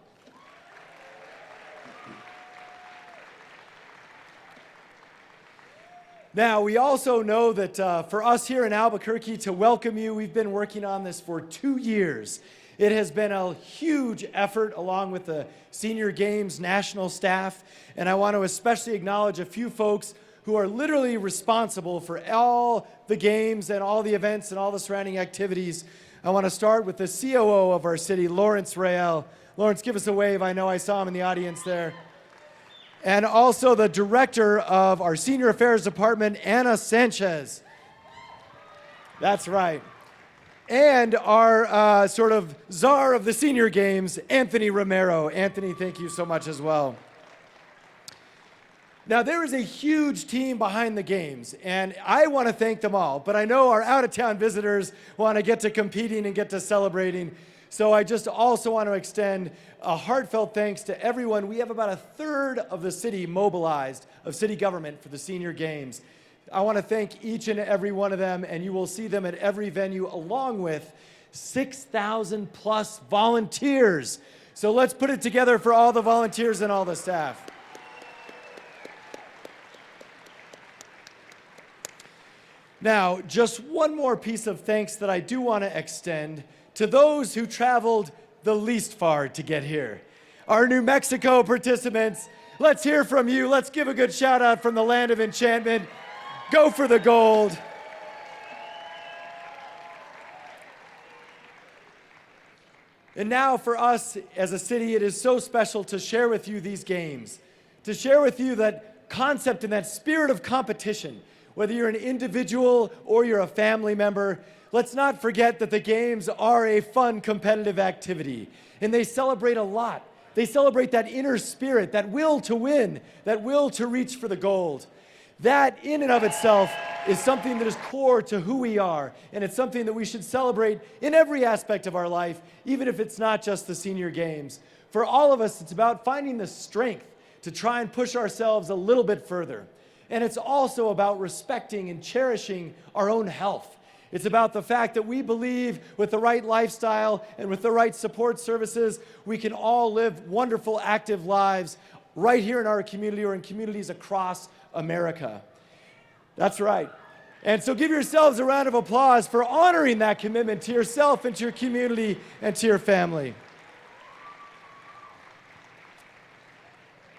Now, we also know that for us here in Albuquerque to welcome you, we've been working on this for 2 years. It has been a huge effort along with the Senior Games national staff, and I want to especially acknowledge a few folks who are literally responsible for all the games and all the events and all the surrounding activities. I want to start with the COO of our city, Lawrence Rael. Lawrence, give us a wave. I know I saw him in the audience there. And also the director of our Senior Affairs Department, Anna Sanchez. That's right. And our sort of czar of the Senior Games, Anthony Romero. Anthony, thank you so much as well. Now, there is a huge team behind the games, and I want to thank them all, but I know our out-of-town visitors want to get to competing and get to celebrating, so I just also want to extend a heartfelt thanks to everyone. We have about a third of the city mobilized, of city government, for the Senior Games. I want to thank each and every one of them, and you will see them at every venue, along with 6,000 plus volunteers. So let's put it together for all the volunteers and all the staff. Now, just one more piece of thanks that I do want to extend to those who traveled the least far to get here. Our New Mexico participants, let's hear from you. Let's give a good shout out from the land of enchantment. Go for the gold. And now for us as a city, it is so special to share with you these games, to share with you that concept and that spirit of competition. Whether you're an individual or you're a family member, let's not forget that the games are a fun, competitive activity. And they celebrate a lot. They celebrate that inner spirit, that will to win, that will to reach for the gold. That in and of itself is something that is core to who we are, and it's something that we should celebrate in every aspect of our life, even if it's not just the Senior Games. For all of us, it's about finding the strength to try and push ourselves a little bit further. And it's also about respecting and cherishing our own health. It's about the fact that we believe with the right lifestyle and with the right support services, we can all live wonderful, active lives right here in our community or in communities across America. That's right. And so give yourselves a round of applause for honoring that commitment to yourself and to your community and to your family.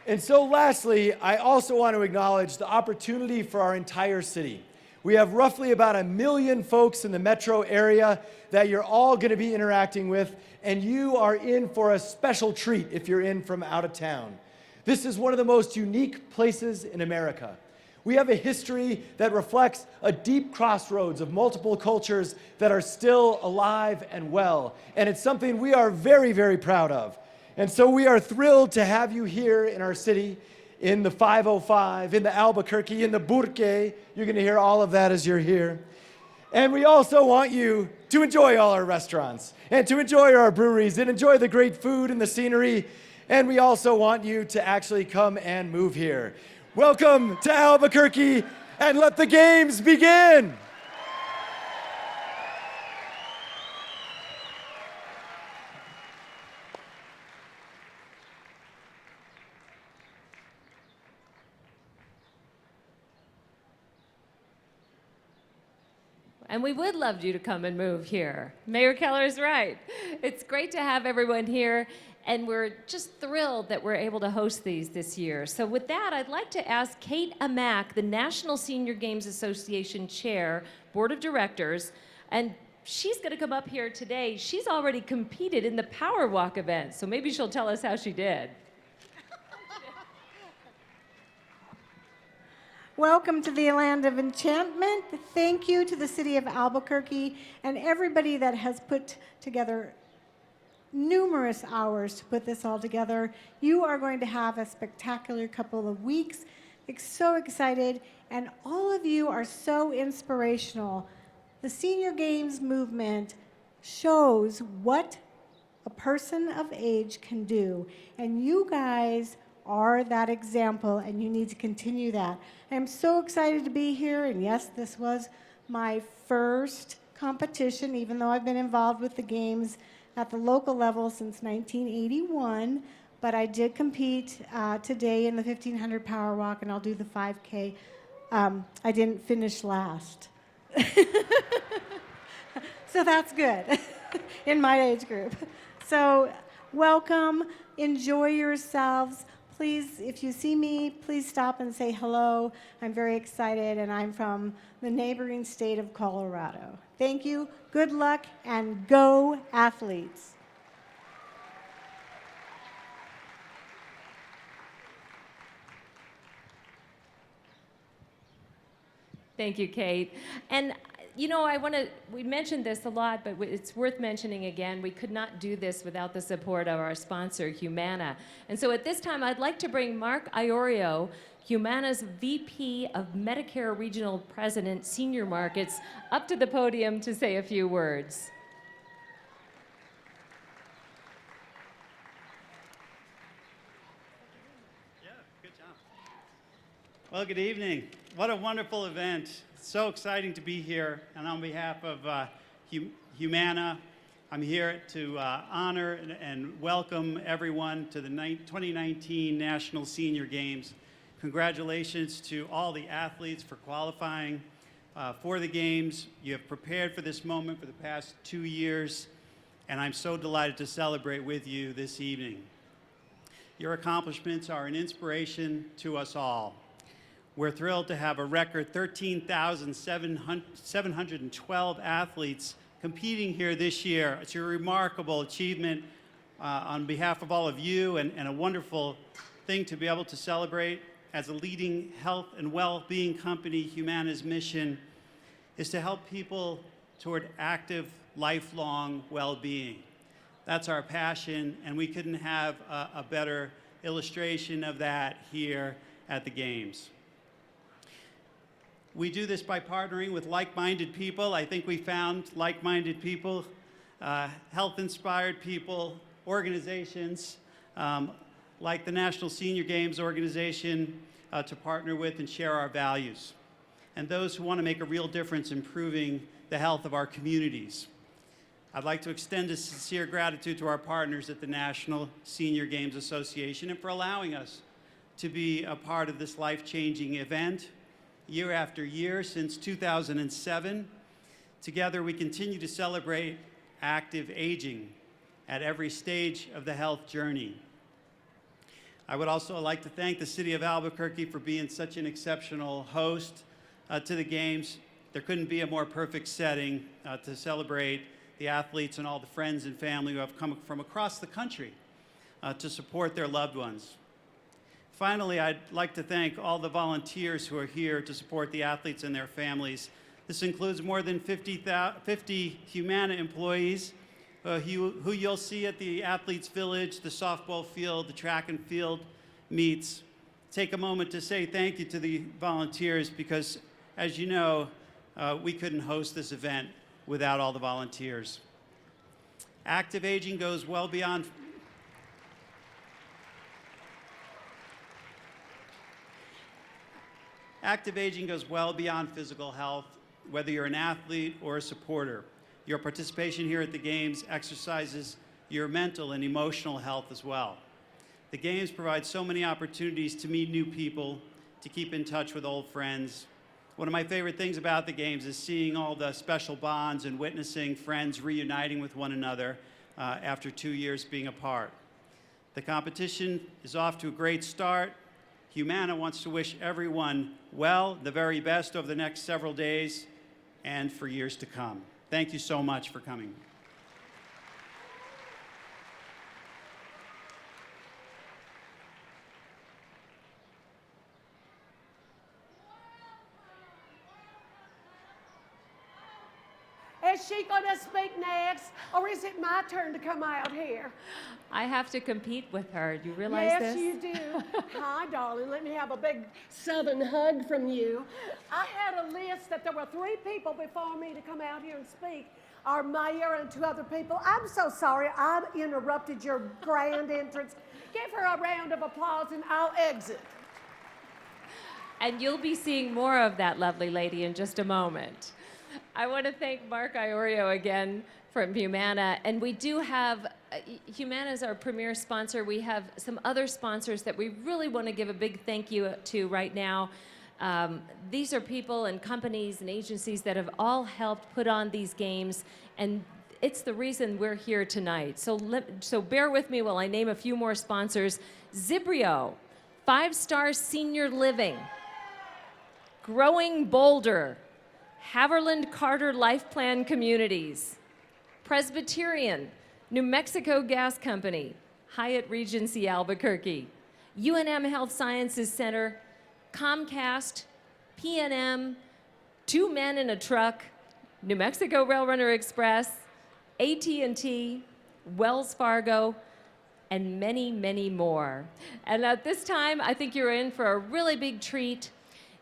And so lastly, I also want to acknowledge the opportunity for our entire city. We have roughly about 1 million folks in the metro area that you're all going to be interacting with, and you are in for a special treat if you're in from out of town. This is one of the most unique places in America. We have a history that reflects a deep crossroads of multiple cultures that are still alive and well, and it's something we are very, very proud of. And so we are thrilled to have you here in our city, in the 505, in the Albuquerque, in the Burque. You're going to hear all of that as you're here. And we also want you to enjoy all our restaurants and to enjoy our breweries and enjoy the great food and the scenery. And we also want you to actually come and move here. Welcome to Albuquerque, and let the games begin. And we would love you to come and move here. Mayor Keller is right. It's great to have everyone here, and we're just thrilled that we're able to host these this year. So with that, I'd like to ask Kate Amack, the National Senior Games Association Chair, Board of Directors, and she's going to come up here today. She's already competed in the Power Walk event, so maybe she'll tell us how she did. Welcome to the land of enchantment. Thank you to the city of Albuquerque and everybody that has put together numerous hours to put this all together. You are going to have a spectacular couple of weeks. So excited, and all of you are so inspirational. The Senior Games movement shows what a person of age can do, and you guys are that example, and you need to continue that. I'm so excited to be here, and yes, this was my first competition, even though I've been involved with the games at the local level since 1981, but I did compete today in the 1500 Power Walk, and I'll do the 5K. I didn't finish last. So that's good in my age group. So welcome, enjoy yourselves. Please, if you see me, please stop and say hello. I'm very excited, and I'm from the neighboring state of Colorado. Thank you, good luck, and go athletes. Thank you, Kate. And you know, we mentioned this a lot, but it's worth mentioning again. We could not do this without the support of our sponsor, Humana. And so at this time, I'd like to bring Mark Iorio, Humana's VP of Medicare Regional President, Senior Markets, up to the podium to say a few words. Yeah, good job. Well, good evening. What a wonderful event. It's so exciting to be here. And on behalf of Humana, I'm here to honor and welcome everyone to the 2019 National Senior Games. Congratulations to all the athletes for qualifying for the Games. You have prepared for this moment for the past 2 years, and I'm so delighted to celebrate with you this evening. Your accomplishments are an inspiration to us all. We're thrilled to have a record 13,712 athletes competing here this year. It's a remarkable achievement on behalf of all of you, and a wonderful thing to be able to celebrate. As a leading health and well-being company, Humana's mission is to help people toward active, lifelong well-being. That's our passion, and we couldn't have a better illustration of that here at the Games. We do this by partnering with like-minded people. I think we found like-minded people, health-inspired people, organizations like the National Senior Games Organization to partner with and share our values, and those who want to make a real difference improving the health of our communities. I'd like to extend a sincere gratitude to our partners at the National Senior Games Association and for allowing us to be a part of this life-changing event year after year since 2007. Together, we continue to celebrate active aging at every stage of the health journey. I would also like to thank the City of Albuquerque for being such an exceptional host to the Games. There couldn't be a more perfect setting to celebrate the athletes and all the friends and family who have come from across the country to support their loved ones. Finally, I'd like to thank all the volunteers who are here to support the athletes and their families. This includes more than 50 Humana employees who you'll see at the Athletes Village, the softball field, the track and field meets. Take a moment to say thank you to the volunteers because, as you know, we couldn't host this event without all the volunteers. Active aging goes well beyond Active aging goes well beyond physical health, whether you're an athlete or a supporter. Your participation here at the Games exercises your mental and emotional health as well. The Games provide so many opportunities to meet new people, to keep in touch with old friends, One of my favorite things about the games is seeing all the special bonds and witnessing friends reuniting with one another after 2 years being apart. The competition is off to a great start. Humana wants to wish everyone well, the very best over the next several days and for years to come. Thank you so much for coming. Is she going to speak next, or is it my turn to come out here? I have to compete with her. Do you realize this? Yes, you do. Hi, darling. Let me have a big southern hug from you. I had a list that there were 3 people before me to come out here and speak. Our mayor and 2 other people. I'm so sorry I interrupted your grand entrance. Give her a round of applause and I'll exit. And you'll be seeing more of that lovely lady in just a moment. I want to thank Mark Iorio again from Humana. And we do have, Humana is our premier sponsor. We have some other sponsors that we really want to give a big thank you to right now. These are people and companies and agencies that have all helped put on these games, and it's the reason we're here tonight. So bear with me while I name a few more sponsors. Zibrio, 5-Star Senior Living, Growing Boulder, Haverland Carter Life Plan Communities, Presbyterian, New Mexico Gas Company, Hyatt Regency Albuquerque, UNM Health Sciences Center, Comcast, PNM, 2 Men in a Truck, New Mexico Railrunner Express, AT&T, Wells Fargo, and many, many more. And at this time, I think you're in for a really big treat.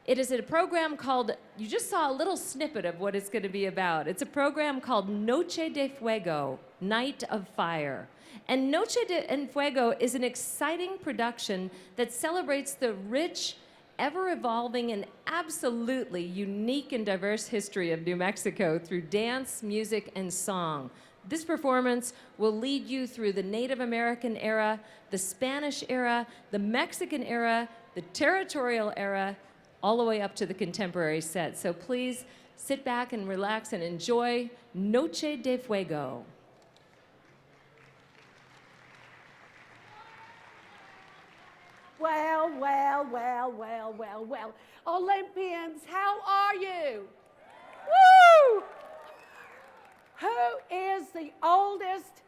It is a program called, you just saw a little snippet of what it's going to be about. It's a program called Noche de Fuego, Night of Fire. And Noche de Fuego is an exciting production that celebrates the rich, ever-evolving, and absolutely unique and diverse history of New Mexico through dance, music, and song. This performance will lead you through the Native American era, the Spanish era, the Mexican era, the territorial era, all the way up to the contemporary set. So please sit back and relax and enjoy Noche de Fuego. Well, well, well, well, well, well. Olympians, how are you? Woo! Who is the oldest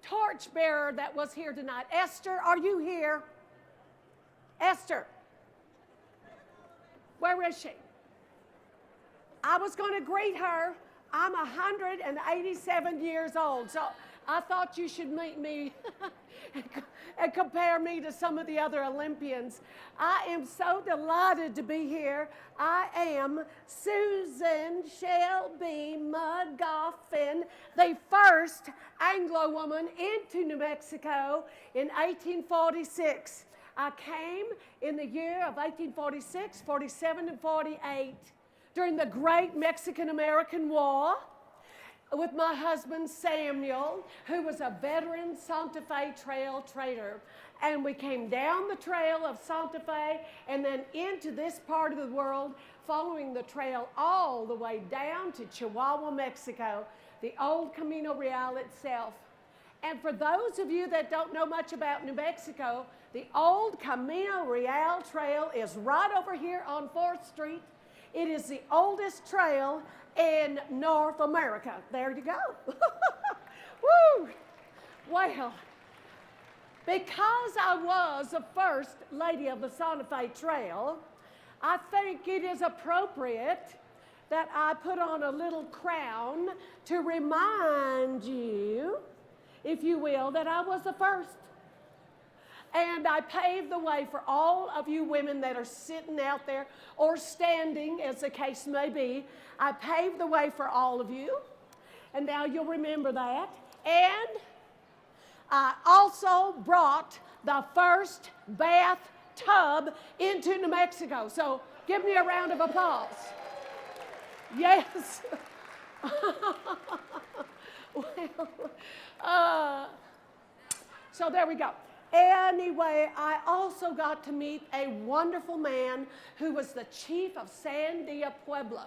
torchbearer that was here tonight? Esther, are you here? Esther. Where is she? I was going to greet her. I'm 187 years old, so I thought you should meet me and compare me to some of the other Olympians. I am so delighted to be here. I am Susan Shelby McGoffin, the first Anglo woman into New Mexico in 1846. I came in the year of 1846, 47, and 48 during the Great Mexican-American War with my husband Samuel, who was a veteran Santa Fe Trail trader. And we came down the trail of Santa Fe and then into this part of the world, following the trail all the way down to Chihuahua, Mexico, the old Camino Real itself. And for those of you that don't know much about New Mexico, the old Camino Real Trail is right over here on 4th Street. It is the oldest trail in North America. There you go. Woo! Well, because I was the first lady of the Santa Fe Trail, I think it is appropriate that I put on a little crown to remind you, if you will, that I was the first. And I paved the way for all of you women that are sitting out there or standing, as the case may be. I paved the way for all of you. And now you'll remember that. And I also brought the first bathtub into New Mexico. So give me a round of applause. Yes. Well, so there we go. Anyway, I also got to meet a wonderful man who was the chief of Sandia Pueblo.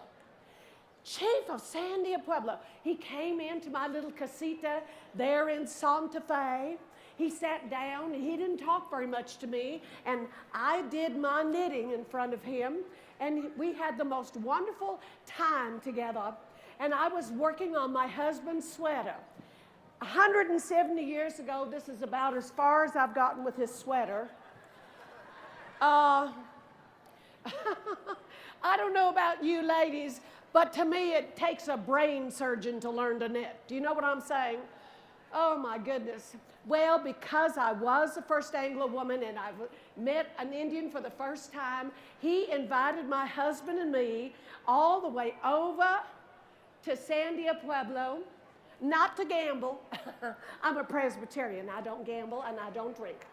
Chief of Sandia Pueblo. He came into my little casita there in Santa Fe. He sat down and he didn't talk very much to me, and I did my knitting in front of him, and we had the most wonderful time together. And I was working on my husband's sweater. 170 years ago, this is about as far as I've gotten with his sweater. I don't know about you ladies, but to me it takes a brain surgeon to learn to knit. Do you know what I'm saying? Oh my goodness. Well, because I was the first Anglo woman and I met an Indian for the first time, he invited my husband and me all the way over to Sandia Pueblo, not to gamble. I'm a Presbyterian. I don't gamble and I don't drink.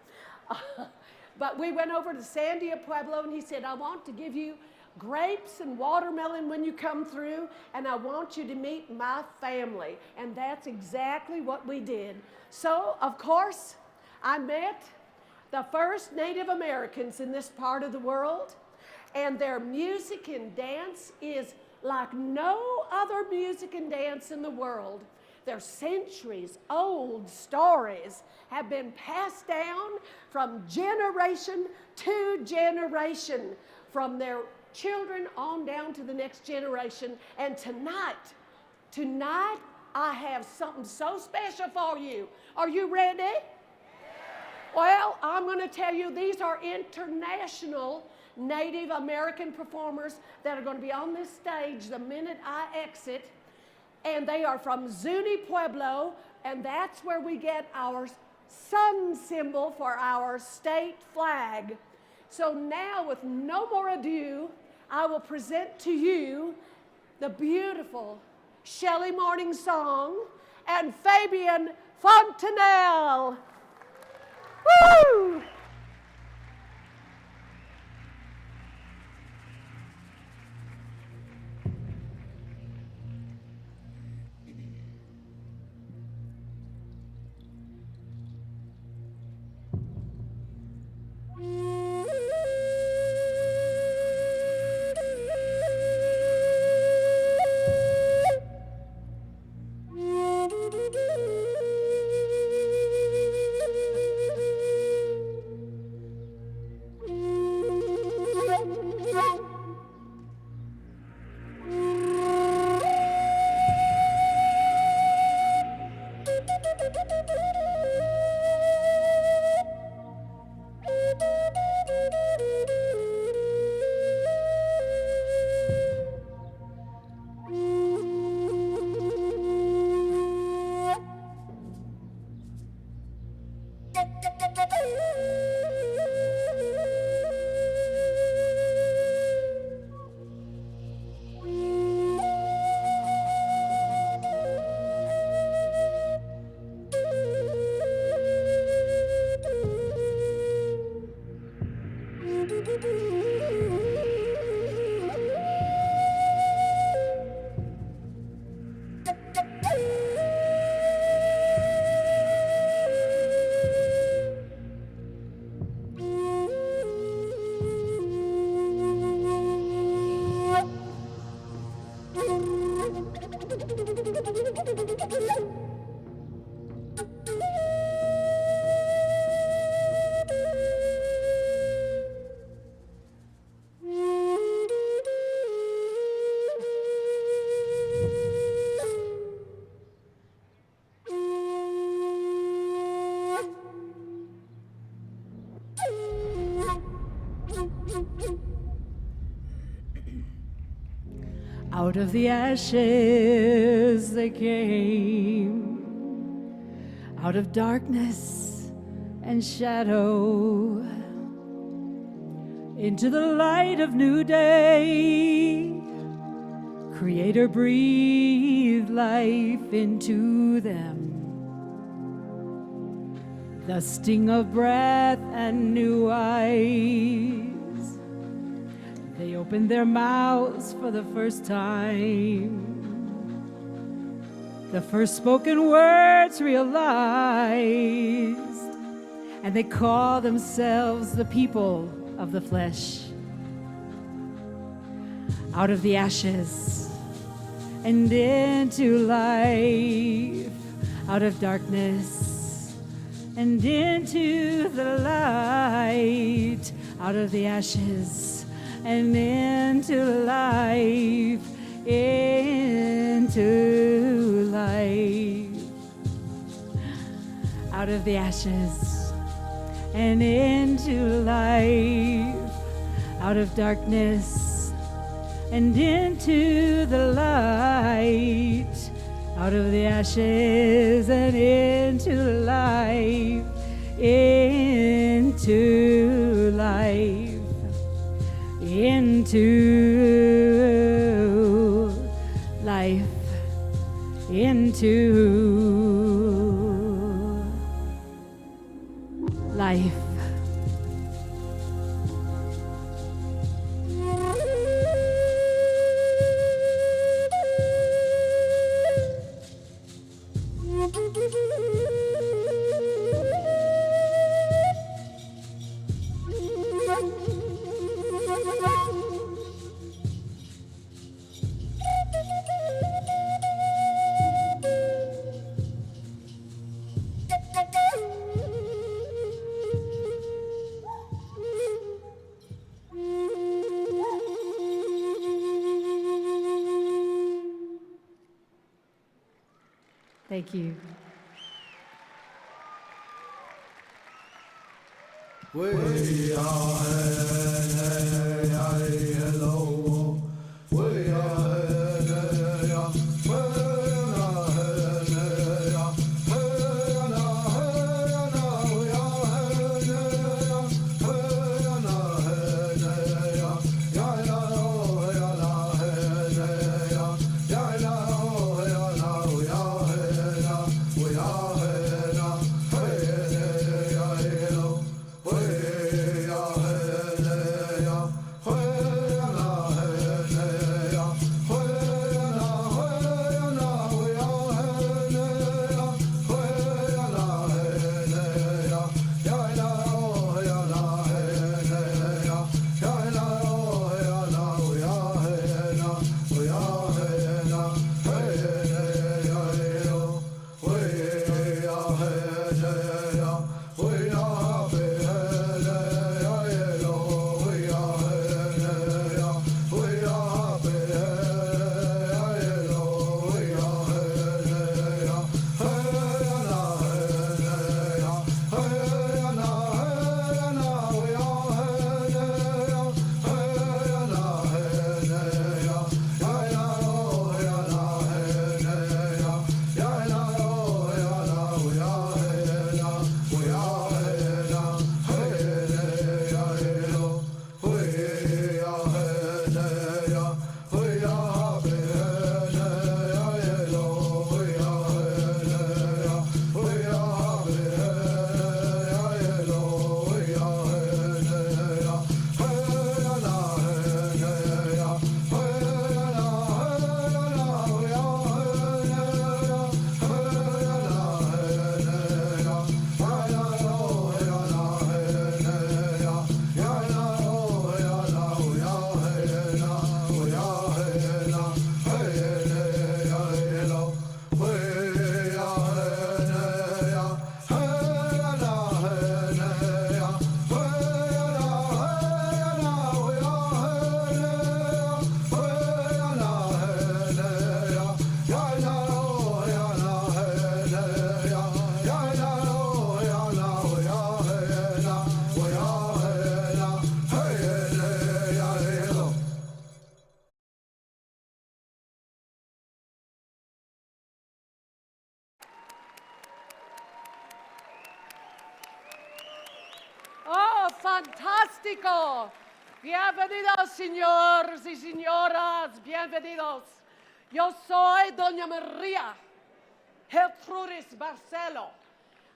But we went over to Sandia Pueblo and he said, I want to give you grapes and watermelon when you come through, and I want you to meet my family. And that's exactly what we did. So, of course, I met the first Native Americans in this part of the world, and their music and dance is like no other music and dance in the world. Their centuries-old stories have been passed down from generation to generation, from their children on down to the next generation. And tonight I have something so special for you. Are you ready? Yeah. Well, I'm going to tell you, these are international Native American performers that are going to be on this stage the minute I exit. And they are from Zuni Pueblo, and that's where we get our sun symbol for our state flag. So now, with no more ado, I will present to you the beautiful Shelley Morning Song and Fabian Fontanelle. Woo! Out of the ashes they came, out of darkness and shadow, into the light of new day. Creator breathed life into them, the sting of breath and new eyes. They opened their mouths for the first time. The first spoken words realized, and they call themselves the people of the flesh. Out of the ashes and into life, out of darkness and into the light, out of the ashes and into life, into life, out of the ashes and into life, out of darkness and into the light, out of the ashes and into life, into life, into life, into life. Thank you. ¡Oh, fantástico! Bienvenidos, señores y señoras, bienvenidos. Yo soy Doña María Gertrudis Barcelo.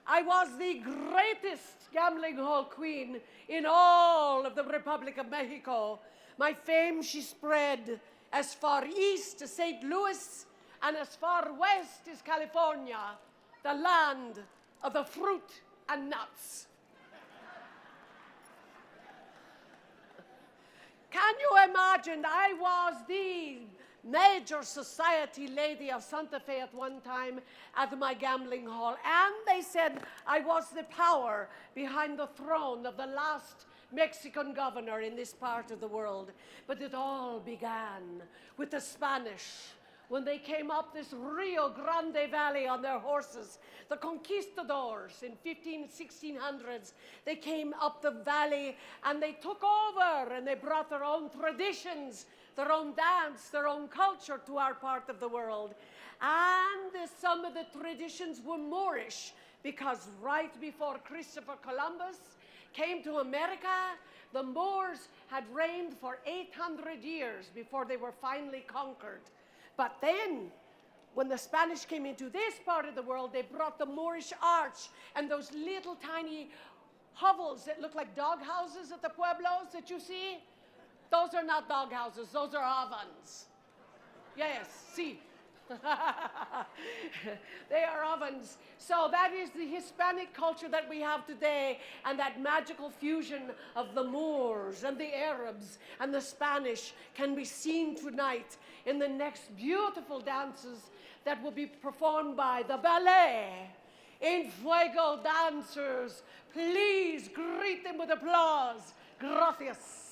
I was the greatest gambling hall queen in all of the Republic of Mexico. My fame, she spread as far east as St. Louis and as far west as California, the land of the fruit and nuts. imagined I was the major society lady of Santa Fe at one time at my gambling hall. And they said I was the power behind the throne of the last Mexican governor in this part of the world. But it all began with the Spanish. When they came up this Rio Grande Valley on their horses, the conquistadors in 1600s, they came up the valley and they took over and they brought their own traditions, their own dance, their own culture to our part of the world. And some of the traditions were Moorish, because right before Christopher Columbus came to America, the Moors had reigned for 800 years before they were finally conquered. But then, when the Spanish came into this part of the world, they brought the Moorish arch and those little tiny hovels that look like dog houses at the pueblos that you see. Those are not dog houses, those are ovens. Yes, see. They are ovens. So that is the Hispanic culture that we have today, and that magical fusion of the Moors and the Arabs and the Spanish can be seen tonight in the next beautiful dances that will be performed by the ballet. En Fuego dancers, please greet them with applause. Gracias.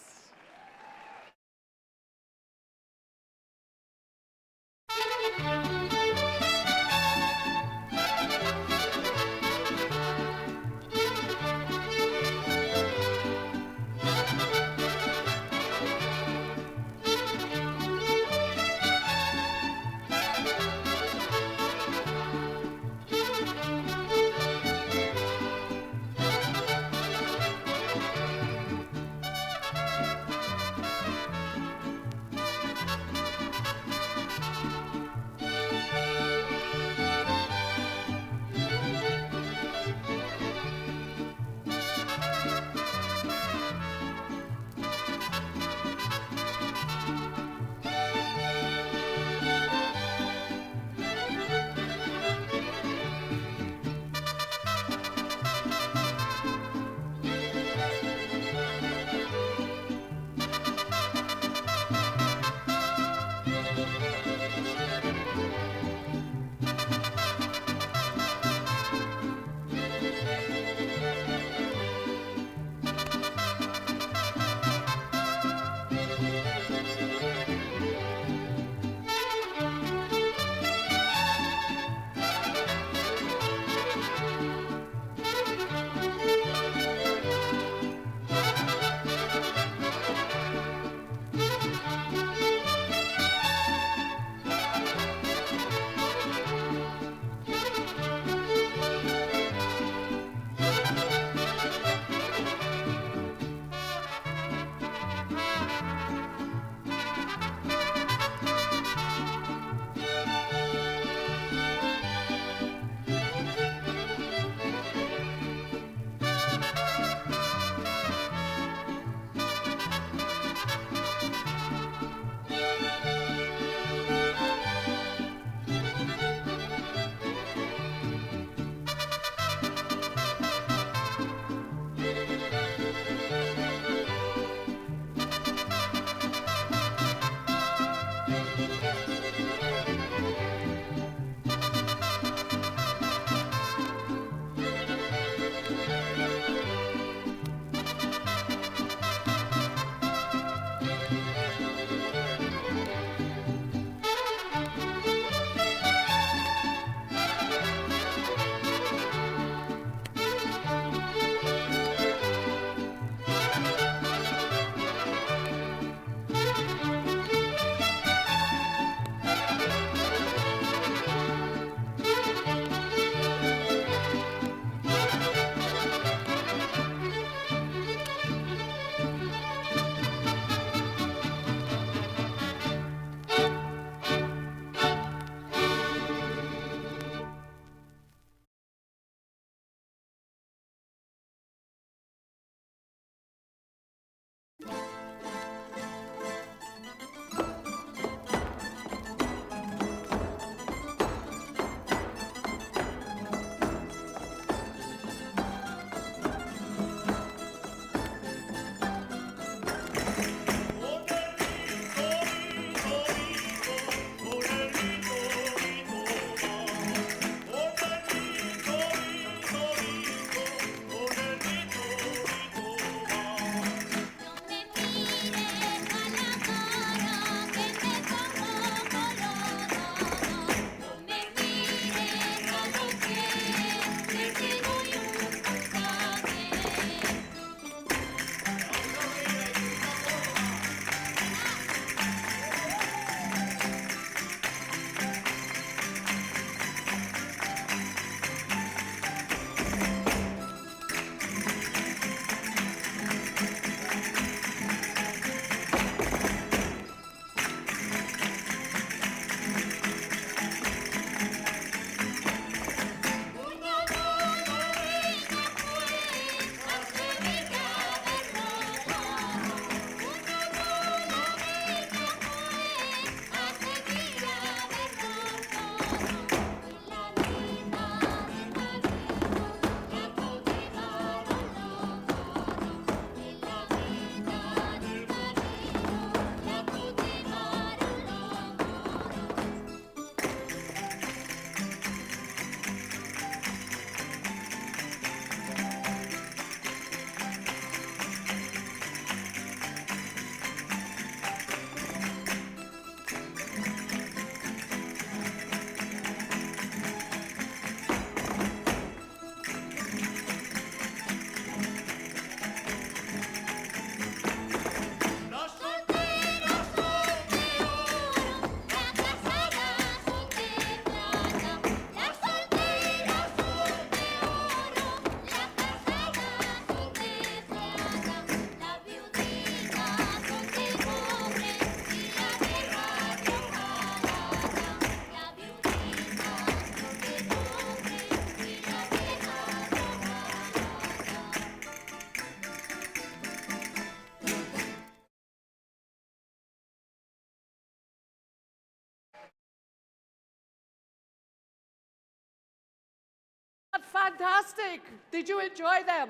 fantastic. Did you enjoy them?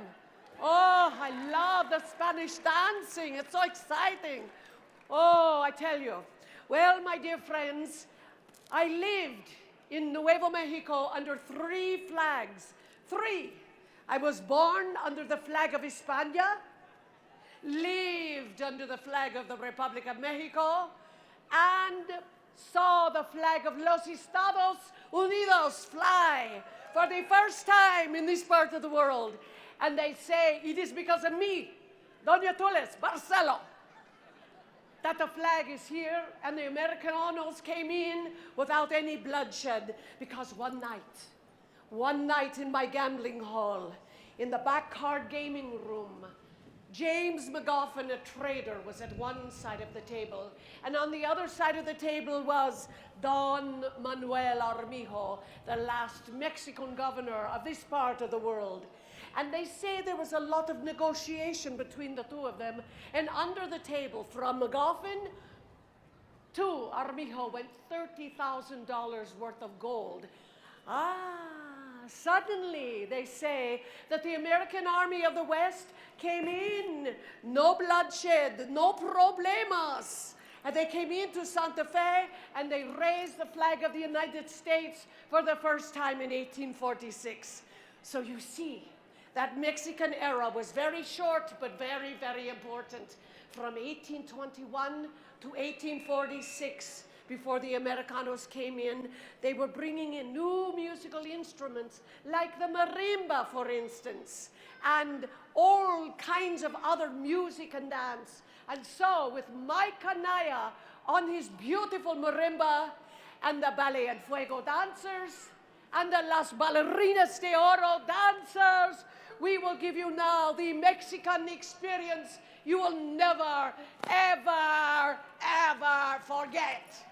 Oh, I love the Spanish dancing. It's so exciting. Oh, I tell you. Well, my dear friends, I lived in Nuevo Mexico under 3 flags. 3. I was born under the flag of España, lived under the flag of the Republic of Mexico, and saw the flag of Los Estados Unidos fly for the first time in this part of the world. And they say it is because of me, Doña Tules Barcelo, that the flag is here and the Americanos came in without any bloodshed, because one night in my gambling hall, in the back card gaming room, James McGoffin, a trader, was at one side of the table, and on the other side of the table was Don Manuel Armijo, the last Mexican governor of this part of the world. And they say there was a lot of negotiation between the two of them, and under the table from McGoffin to Armijo went $30,000 worth of gold. Suddenly they say that the American Army of the West came in, no bloodshed, no problemas. And they came into Santa Fe and they raised the flag of the United States for the first time in 1846. So you see, that Mexican era was very short but very, very important. From 1821 to 1846, before the Americanos came in, they were bringing in new musical instruments, like the marimba, for instance, and all kinds of other music and dance. And so, with Mike Anaya on his beautiful marimba, and the Ballet and Fuego dancers, and the Las Ballerinas de Oro dancers, we will give you now the Mexican experience you will never, ever, ever forget.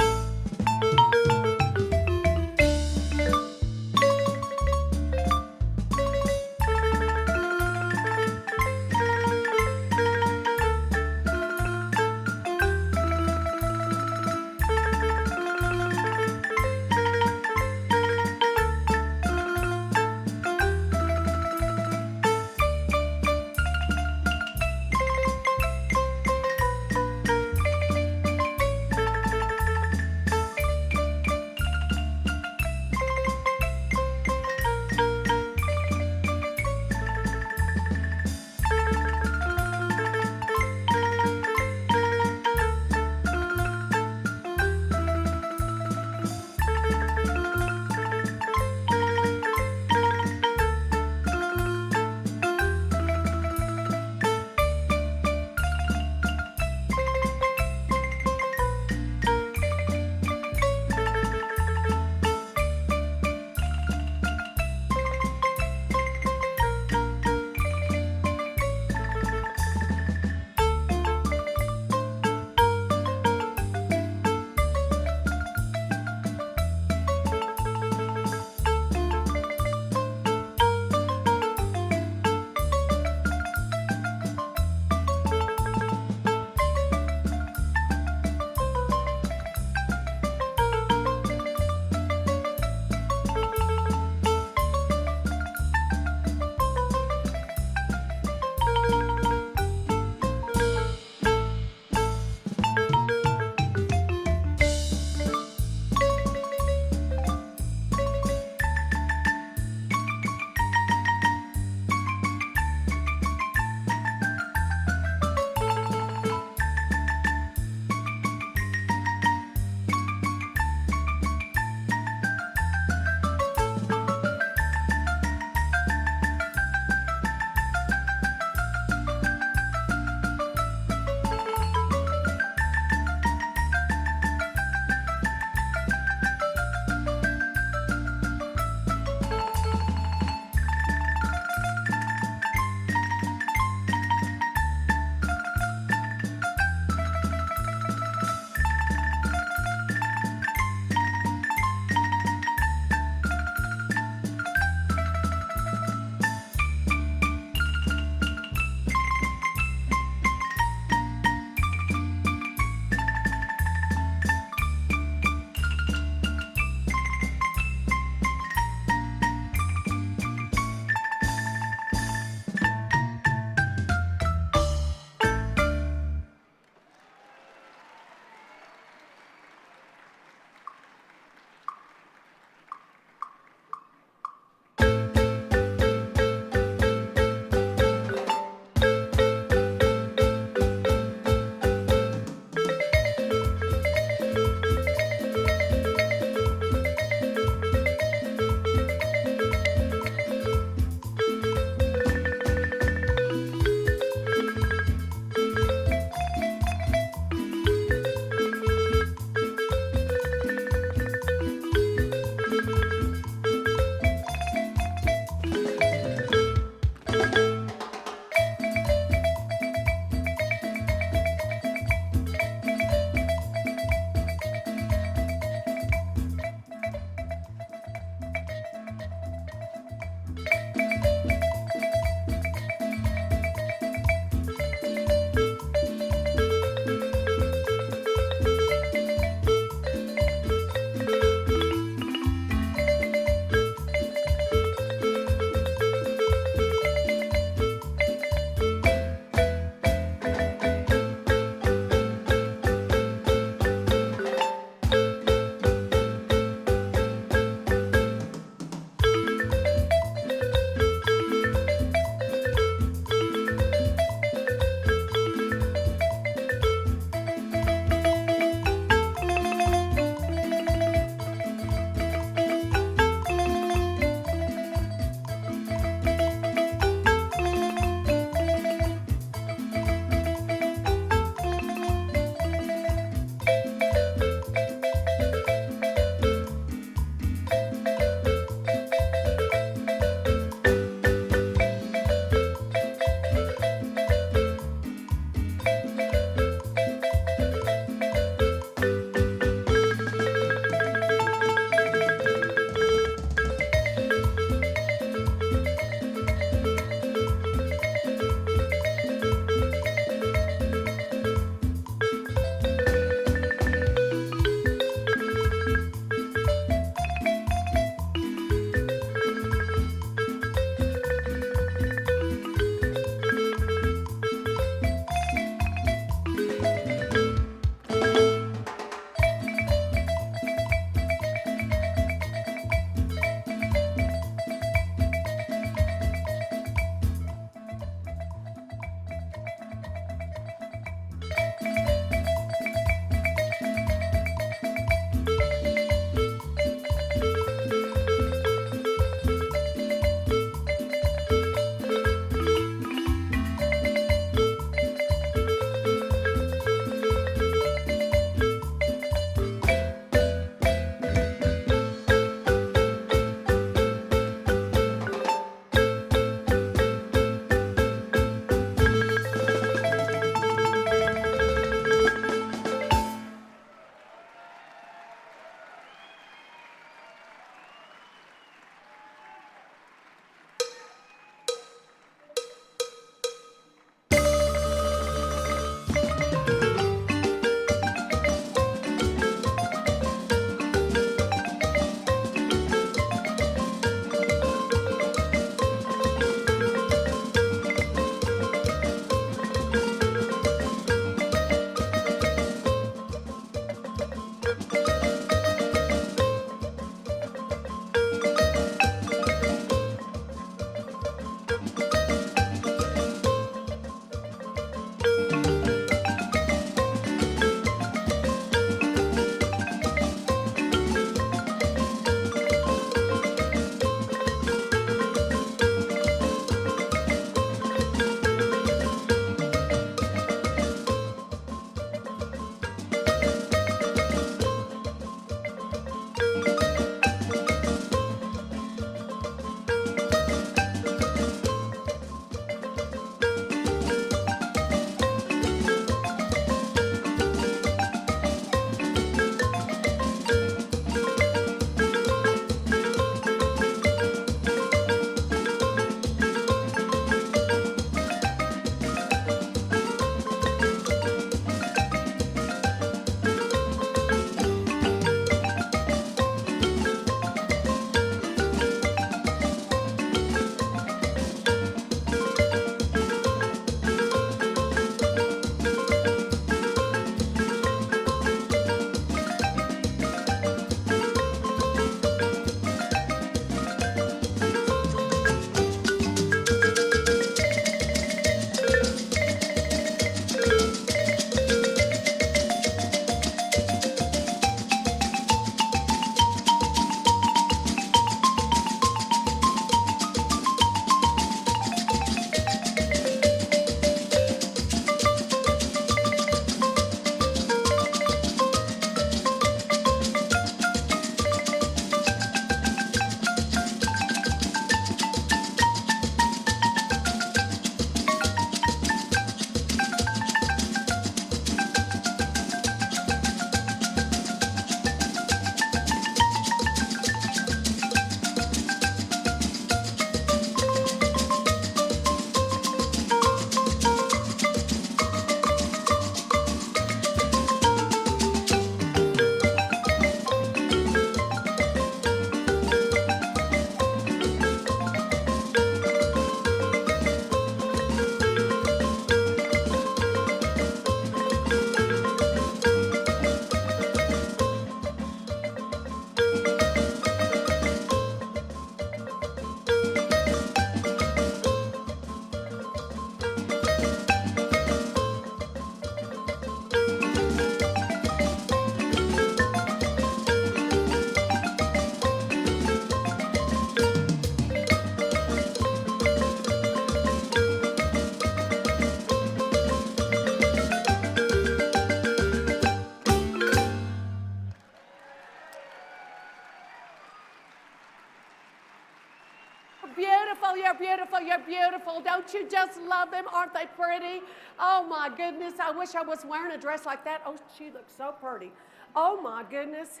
beautiful, you're beautiful, you're beautiful. Don't you just love them? Aren't they pretty? Oh my goodness, I wish I was wearing a dress like that. Oh, she looks so pretty. Oh my goodness.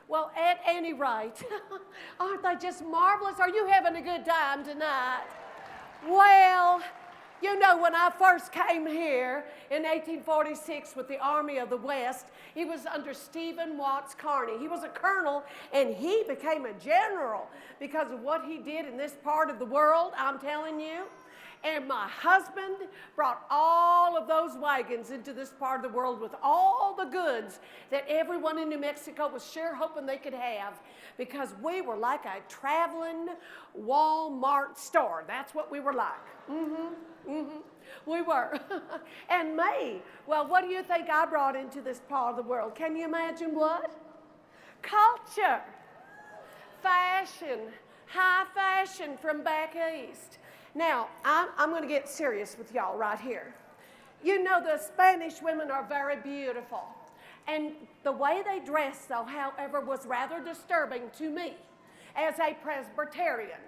Well, at any rate, aren't they just marvelous? Are you having a good time tonight? Well, you know, when I first came here in 1846 with the Army of the West, he was under Stephen Watts Kearny. He was a colonel, and he became a general because of what he did in this part of the world, I'm telling you. And my husband brought all of those wagons into this part of the world with all the goods that everyone in New Mexico was sure hoping they could have, because we were like a traveling Walmart store. That's what we were like. We were. And me, well, what do you think I brought into this part of the world? Can you imagine what? Culture, fashion, high fashion from back east. Now, I'm going to get serious with y'all right here. You know, the Spanish women are very beautiful. And the way they dressed, though, however, was rather disturbing to me as a Presbyterian.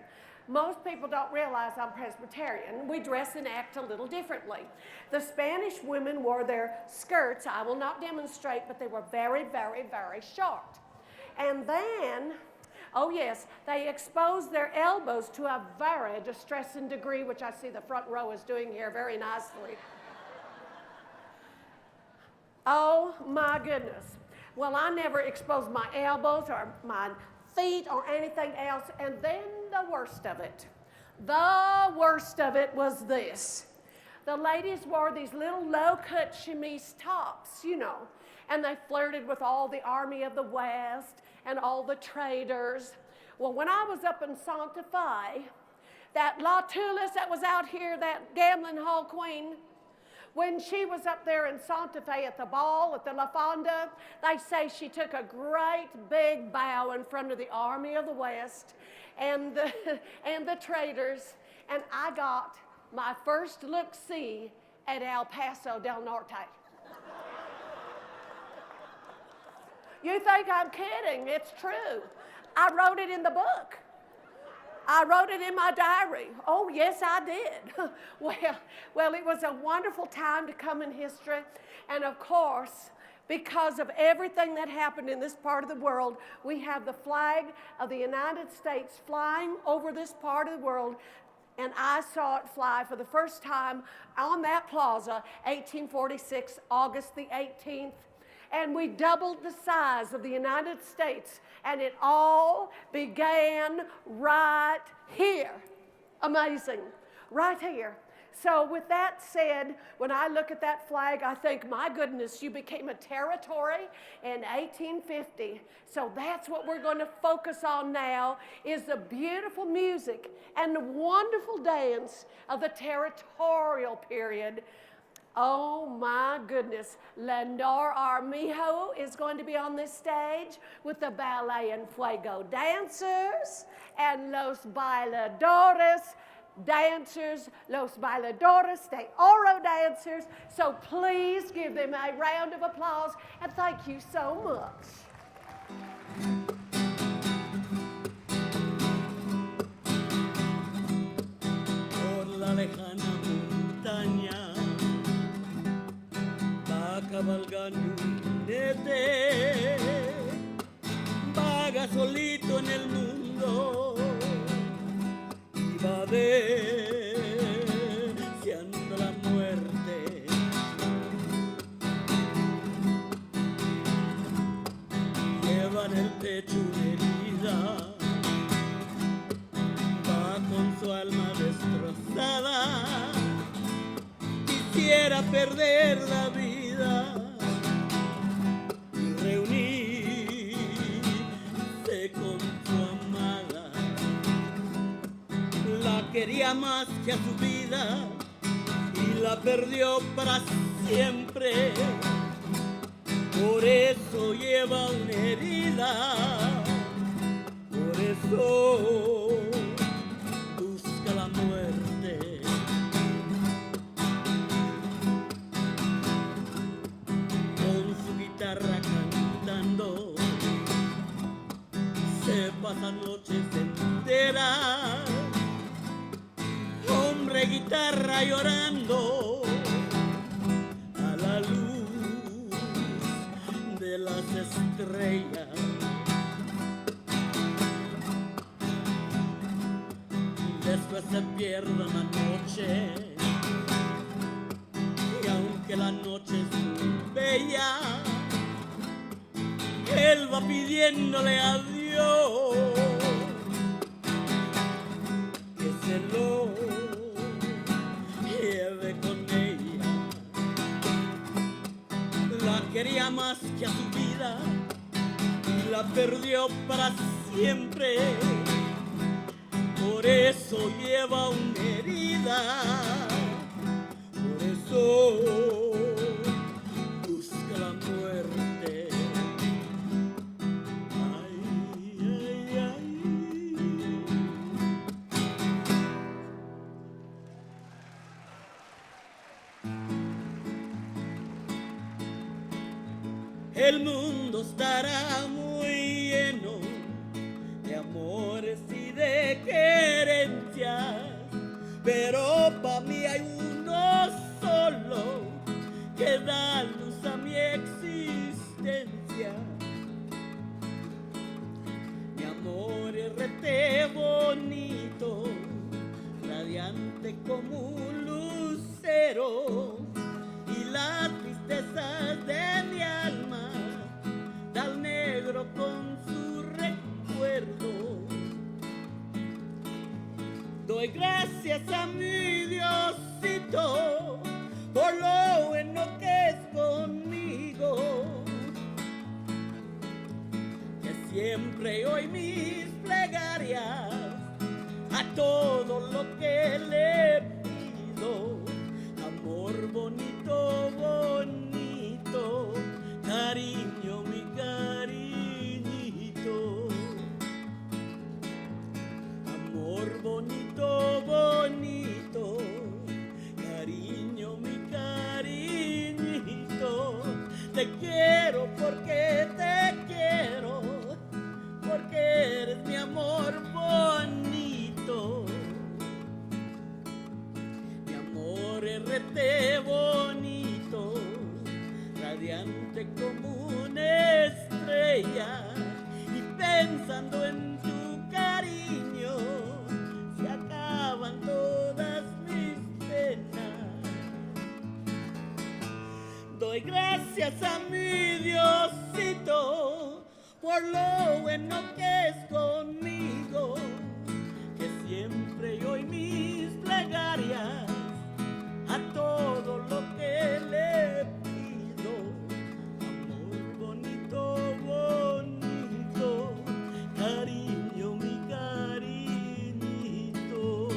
Most people don't realize I'm Presbyterian. We dress and act a little differently. The Spanish women wore their skirts. I will not demonstrate, but they were very, very, very short. And then, oh yes, they exposed their elbows to a very distressing degree, which I see the front row is doing here very nicely. Oh my goodness. Well, I never exposed my elbows or my feet or anything else. And then the worst of it was this. The ladies wore these little low-cut chemise tops, you know, and they flirted with all the Army of the West and all the traders. Well, when I was up in Santa Fe, that La Tulis that was out here, that gambling hall queen, when she was up there in Santa Fe at the ball at the La Fonda, they say she took a great big bow in front of the Army of the West and the traders, and I got my first look-see at El Paso del Norte. You think I'm kidding? It's true. I wrote it in the book. I wrote it in my diary. Oh, yes, I did. Well, it was a wonderful time to come in history. And of course, because of everything that happened in this part of the world, we have the flag of the United States flying over this part of the world. And I saw it fly for the first time on that plaza, 1846, August the 18th. And we doubled the size of the United States, and it all began right here. Amazing. Right here. So with that said, when I look at that flag, I think, my goodness, you became a territory in 1850. So that's what we're going to focus on now, is the beautiful music and the wonderful dance of the territorial period. Oh my goodness, Lenore Armijo is going to be on this stage with the Ballet and Fuego dancers and Los Bailadores dancers, Los Bailadores de Oro dancers. So please give them a round of applause and thank you so much. Por la lejana montaña va cabalgando un jinete, vaga solito en el mundo y va deseando la muerte. Lleva en el pecho una herida, va con su alma destrozada, quisiera perder la vida y reunirse con su amada. La quería más que a su vida y la perdió para siempre. Por eso lleva una herida, por eso busca la muerte. Con su guitarra cantando se pasan noches enteras guitarra llorando a la luz de las estrellas. Después se pierde una noche y aunque la noche es muy bella, él va pidiéndole a Dios que se lo lleve con ella. La quería más que a su vida y la perdió para siempre. Por eso lleva una herida, por eso busca la muerte. Ay, ay, ay. El mundo estará muy lleno de amores y de querencias, pero pa' mí hay uno solo que da luz a mi existencia. Mi amor es rete bonito, radiante como un lucero, y las tristezas de mi alma da al negro con su recuerdo. Doy gracias a mi Diosito por lo bueno que es conmigo, que siempre oí mis plegarias a todo lo que le pido. Amor bonito, bonito, cariño, mi cariñito. Amor bonito, bonito, cariño, mi cariñito. Te quiero porque te quiero, porque eres mi amor bonito. Mi amor es rete bonito, radiante como una estrella, y pensando en tu cariño se acaban todas mis penas. Doy gracias a mi Diosito por lo bueno que es conmigo, que siempre oí mis plegarias a todo lo que le pido. Amor bonito, bonito, cariño, mi cariñito.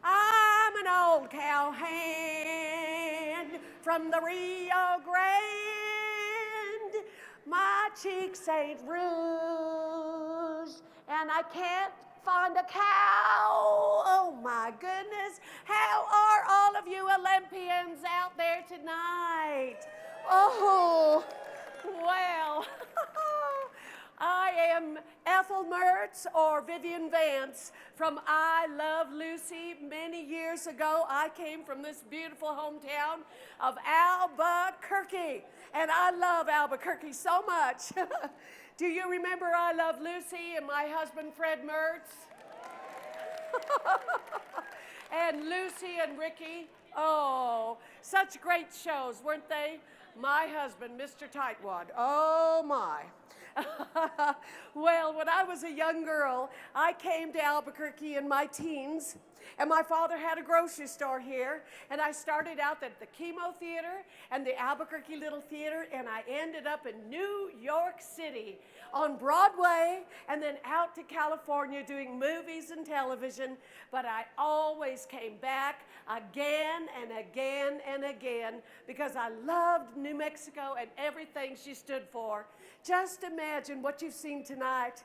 I'm an old cowhand from the Rio Grande. My cheeks ain't rouged, and I can't find a cow. Oh my goodness, how are all of you Olympians out there tonight? Oh, well. I am Ethel Mertz, or Vivian Vance, from I Love Lucy. Many years ago, I came from this beautiful hometown of Albuquerque, and I love Albuquerque so much. Do you remember I Love Lucy and my husband, Fred Mertz? And Lucy and Ricky, oh, such great shows, weren't they? My husband, Mr. Tightwad, oh my. Well, when I was a young girl, I came to Albuquerque in my teens, and my father had a grocery store here, and I started out at the Chemo Theater and the Albuquerque Little Theater, and I ended up in New York City on Broadway, and then out to California doing movies and television, but I always came back again and again and again because I loved New Mexico and everything she stood for. Just imagine what you've seen tonight.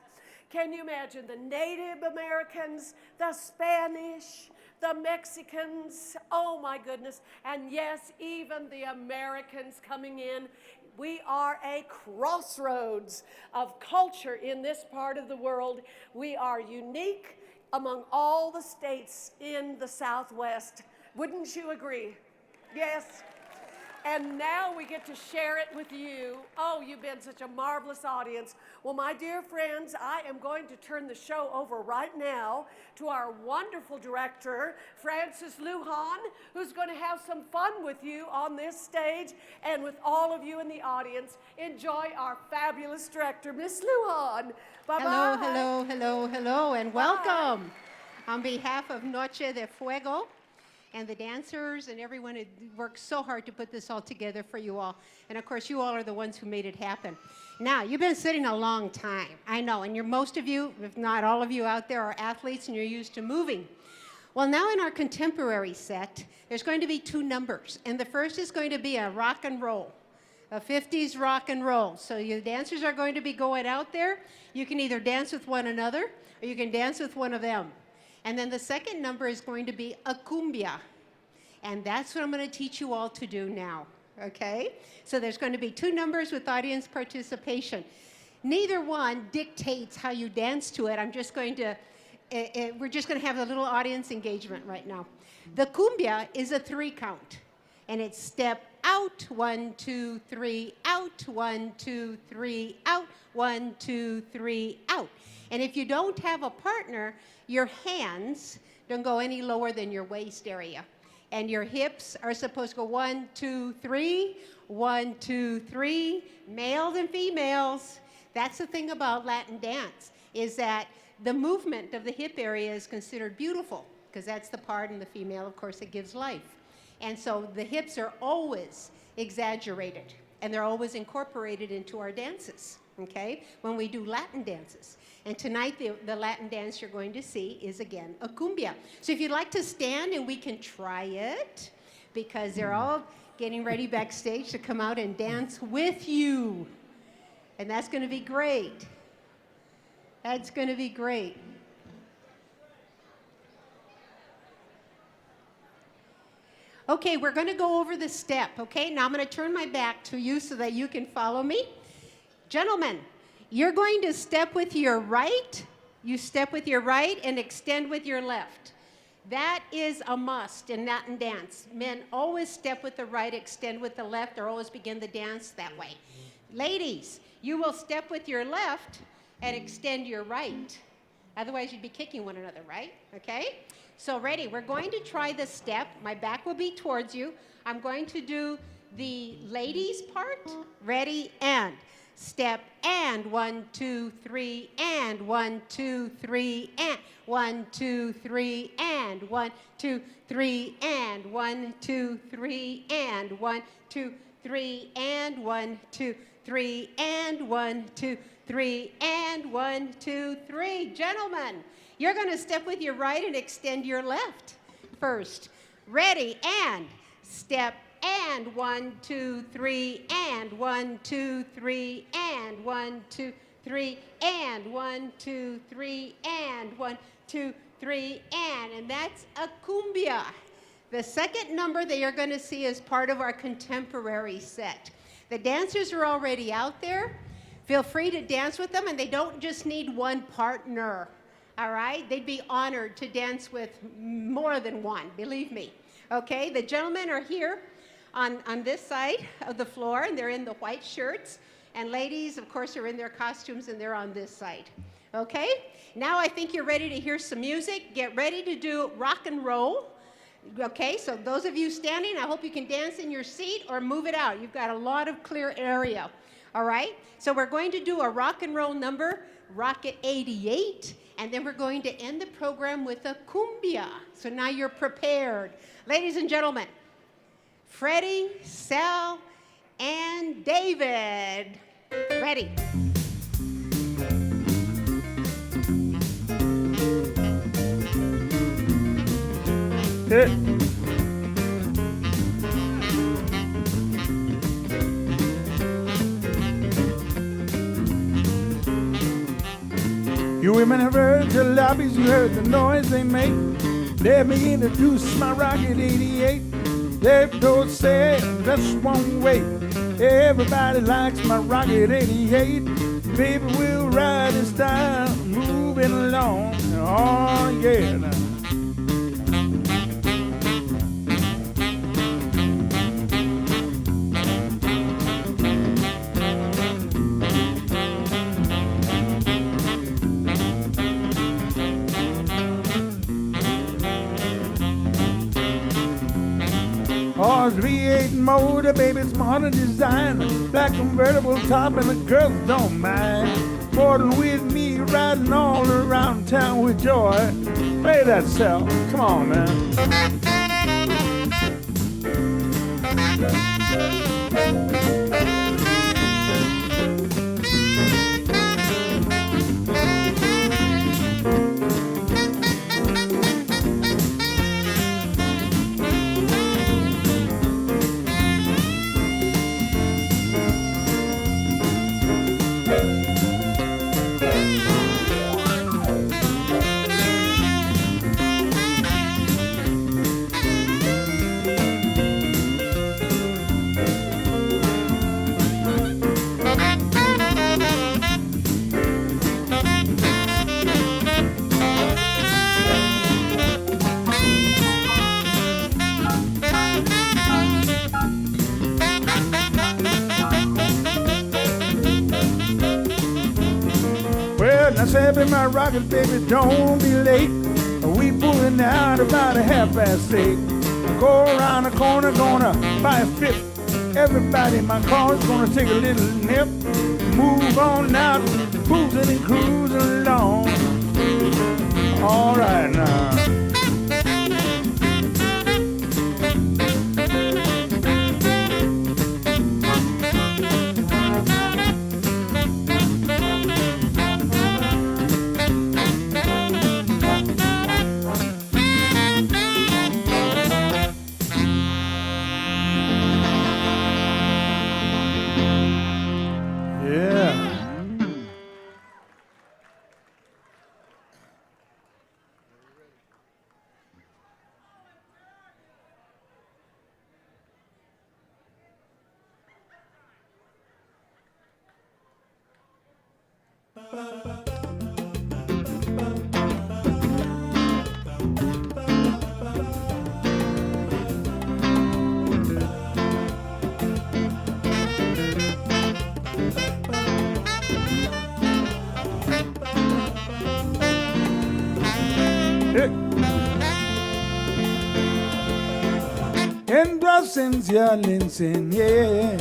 Can you imagine the Native Americans, the Spanish, the Mexicans, oh my goodness, and yes, even the Americans coming in. We are a crossroads of culture in this part of the world. We are unique among all the states in the Southwest. Wouldn't you agree? Yes. And now we get to share it with you. Oh, you've been such a marvelous audience. Well, my dear friends, I am going to turn the show over right now to our wonderful director, Francis Lujan, who's going to have some fun with you on this stage and with all of you in the audience. Enjoy our fabulous director, Miss Lujan. Bye-bye. Hello, hello, hello, hello, and welcome. On behalf of Noche de Fuego, and the dancers and everyone who worked so hard to put this all together for you all. And of course, you all are the ones who made it happen. Now, you've been sitting a long time, I know, and most of you, if not all of you out there, are athletes and you're used to moving. Well, now in our contemporary set, there's going to be 2 numbers, and the first is going to be a rock and roll, a 50s rock and roll. So your dancers are going to be going out there. You can either dance with one another, or you can dance with one of them. And then the second number is going to be a cumbia. And that's what I'm going to teach you all to do now, okay? So there's going to be 2 numbers with audience participation. Neither one dictates how you dance to it. I'm just going to, we're just going to have a little audience engagement right now. The cumbia is a 3 count. And it's step out, 1, 2, 3, out, 1, 2, 3, out, 1, 2, 3, out. And if you don't have a partner, your hands don't go any lower than your waist area. And your hips are supposed to go 1, 2, 3, 1, 2, 3, males and females. That's the thing about Latin dance, is that the movement of the hip area is considered beautiful, because that's the part in the female, of course, that gives life. And so the hips are always exaggerated, and they're always incorporated into our dances, okay, when we do Latin dances. And tonight, the Latin dance you're going to see is, again, a cumbia. So if you'd like to stand, and we can try it, because they're all getting ready backstage to come out and dance with you. And that's going to be great. That's going to be great. Okay, we're going to go over the step, okay? Now I'm going to turn my back to you so that you can follow me. Gentlemen, you're going to step with your right. You step with your right and extend with your left. That is a must in Latin dance. Men always step with the right, extend with the left, or always begin the dance that way. Ladies, you will step with your left and extend your right. Otherwise, you'd be kicking one another, right? Okay? So ready, we're going to try this step. My back will be towards you. I'm going to do the ladies part. Ready, and step, and 1, 2, 3, and 1, 2, 3, and 1, 2, 3, and 1, 2, 3, and 1, 2, 3, and 1, 2, 3, and 1, 2, 3, and 1, 2, 3, and 1, 2, 3. Gentlemen, you're going to step with your right and extend your left first. Ready, and step, and 1, 2, 3, and 1, 2, 3, and 1, 2, 3, and 1, 2, 3, and 1, 2, 3, and that's a cumbia. The second number that you're going to see is part of our contemporary set. The dancers are already out there. Feel free to dance with them, and they don't just need one partner, all right? They'd be honored to dance with more than one, believe me. Okay, the gentlemen are here on this side of the floor, and they're in the white shirts. And ladies, of course, are in their costumes, and they're on this side. Okay, now I think you're ready to hear some music. Get ready to do rock and roll. Okay, so those of you standing, I hope you can dance in your seat or move it out. You've got a lot of clear area. All right, so we're going to do a rock and roll number, Rocket 88, and then we're going to end the program with a cumbia. So now you're prepared. Ladies and gentlemen, Freddie, Sal, and David. Ready. Hit. You women have heard jalopies, you heard the noise they make. Let me introduce my Rocket 88. Left door said just one way. Everybody likes my Rocket 88. Baby, we'll ride this down, moving along. Oh, yeah. Now. Oh, V8 motor, baby, it's modern design. Black convertible top and the girls don't mind. Boarding with me, riding all around town with joy. Play that cell, come on, man. Well, I said, in my rocket, baby, don't be late. We pulling out about 8:30. Go around the corner, gonna buy a fifth. Everybody in my car's gonna take a little nip. Move on out, cruising and cruising along. All right now. En tu ausencia le enseñé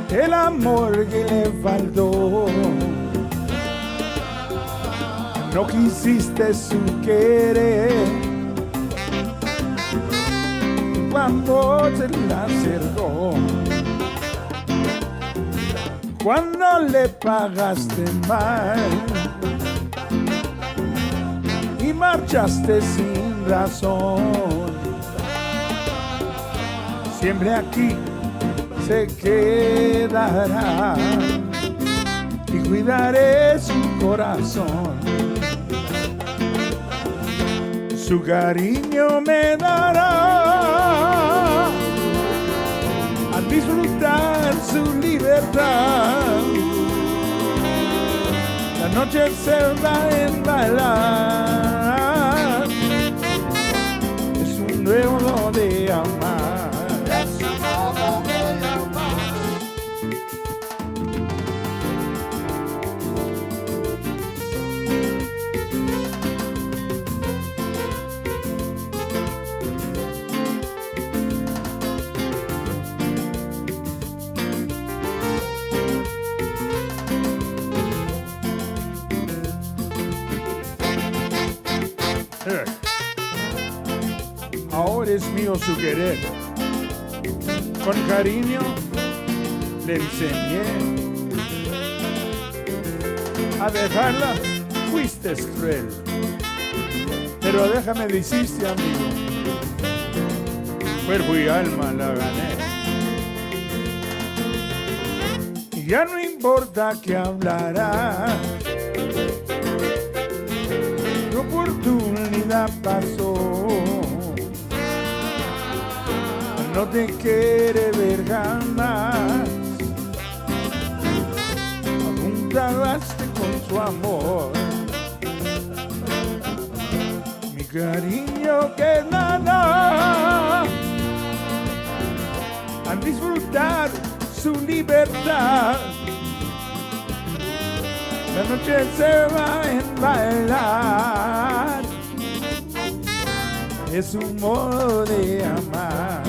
el amor que le faltó. No quisiste su querer cuando se la acercó. Cuando le pagaste mal y marchaste sin razón. Siempre aquí se quedará y cuidaré su corazón. Su cariño me dará a disfrutar su libertad. La noche se va en bailar. Es un nuevo de amar. Es un nuevo de amar. Ahora es mío su querer. Con cariño le enseñé. A dejarla fuiste cruel, pero déjame le hiciste amigo. Cuerpo y alma la gané. Y ya no importa que hablará. No oportunidad pasó. No te quiere ver jamás. Apuntaste con su amor. Mi cariño que nada. A disfrutar su libertad. La noche se va en bailar. Es un modo de amar.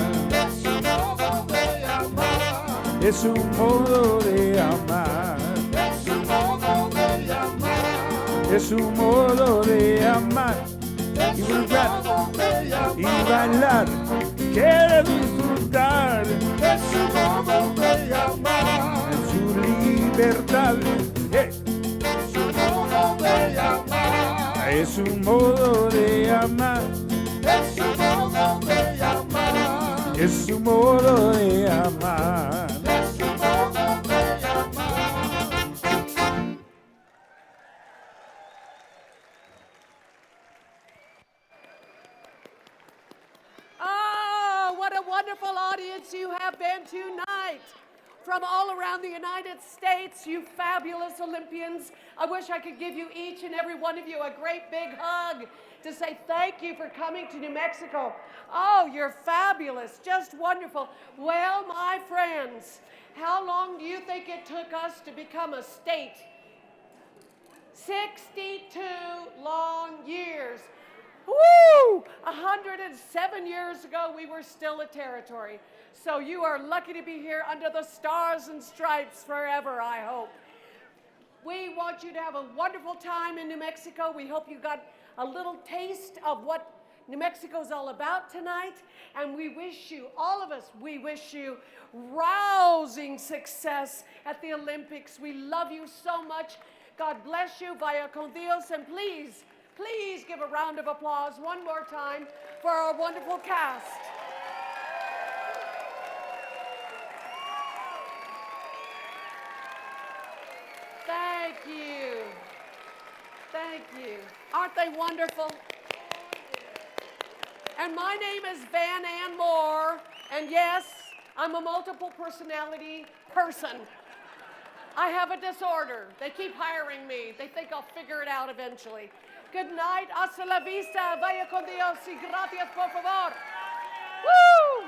Es un modo de amar. Es un modo de amar. Y bailar. Y bailar. Quiere disfrutar. Es un modo de amar. En su libertad. Es un modo de amar. Es un modo de amar. Es un modo de amar. Es un modo de amar. Oh, what a wonderful audience you have been tonight. From all around the United States, you fabulous Olympians. I wish I could give you each and every one of you a great big hug to say thank you for coming to New Mexico. Oh, you're fabulous, just wonderful. Well, my friends, how long do you think it took us to become a state? 62 long years. Woo! 107 years ago, we were still a territory. So you are lucky to be here under the stars and stripes forever, I hope. We want you to have a wonderful time in New Mexico. We hope you got a little taste of what New Mexico is all about tonight. And we wish you, all of us, we wish you rousing success at the Olympics. We love you so much. God bless you. Vaya con Dios. And please, please give a round of applause one more time for our wonderful cast. Thank you. Thank you. Aren't they wonderful? And my name is Van Ann Moore, and yes, I'm a multiple personality person. I have a disorder. They keep hiring me. They think I'll figure it out eventually. Good night. Hasta la vista. Vaya con Dios y gracias, por favor. Woo!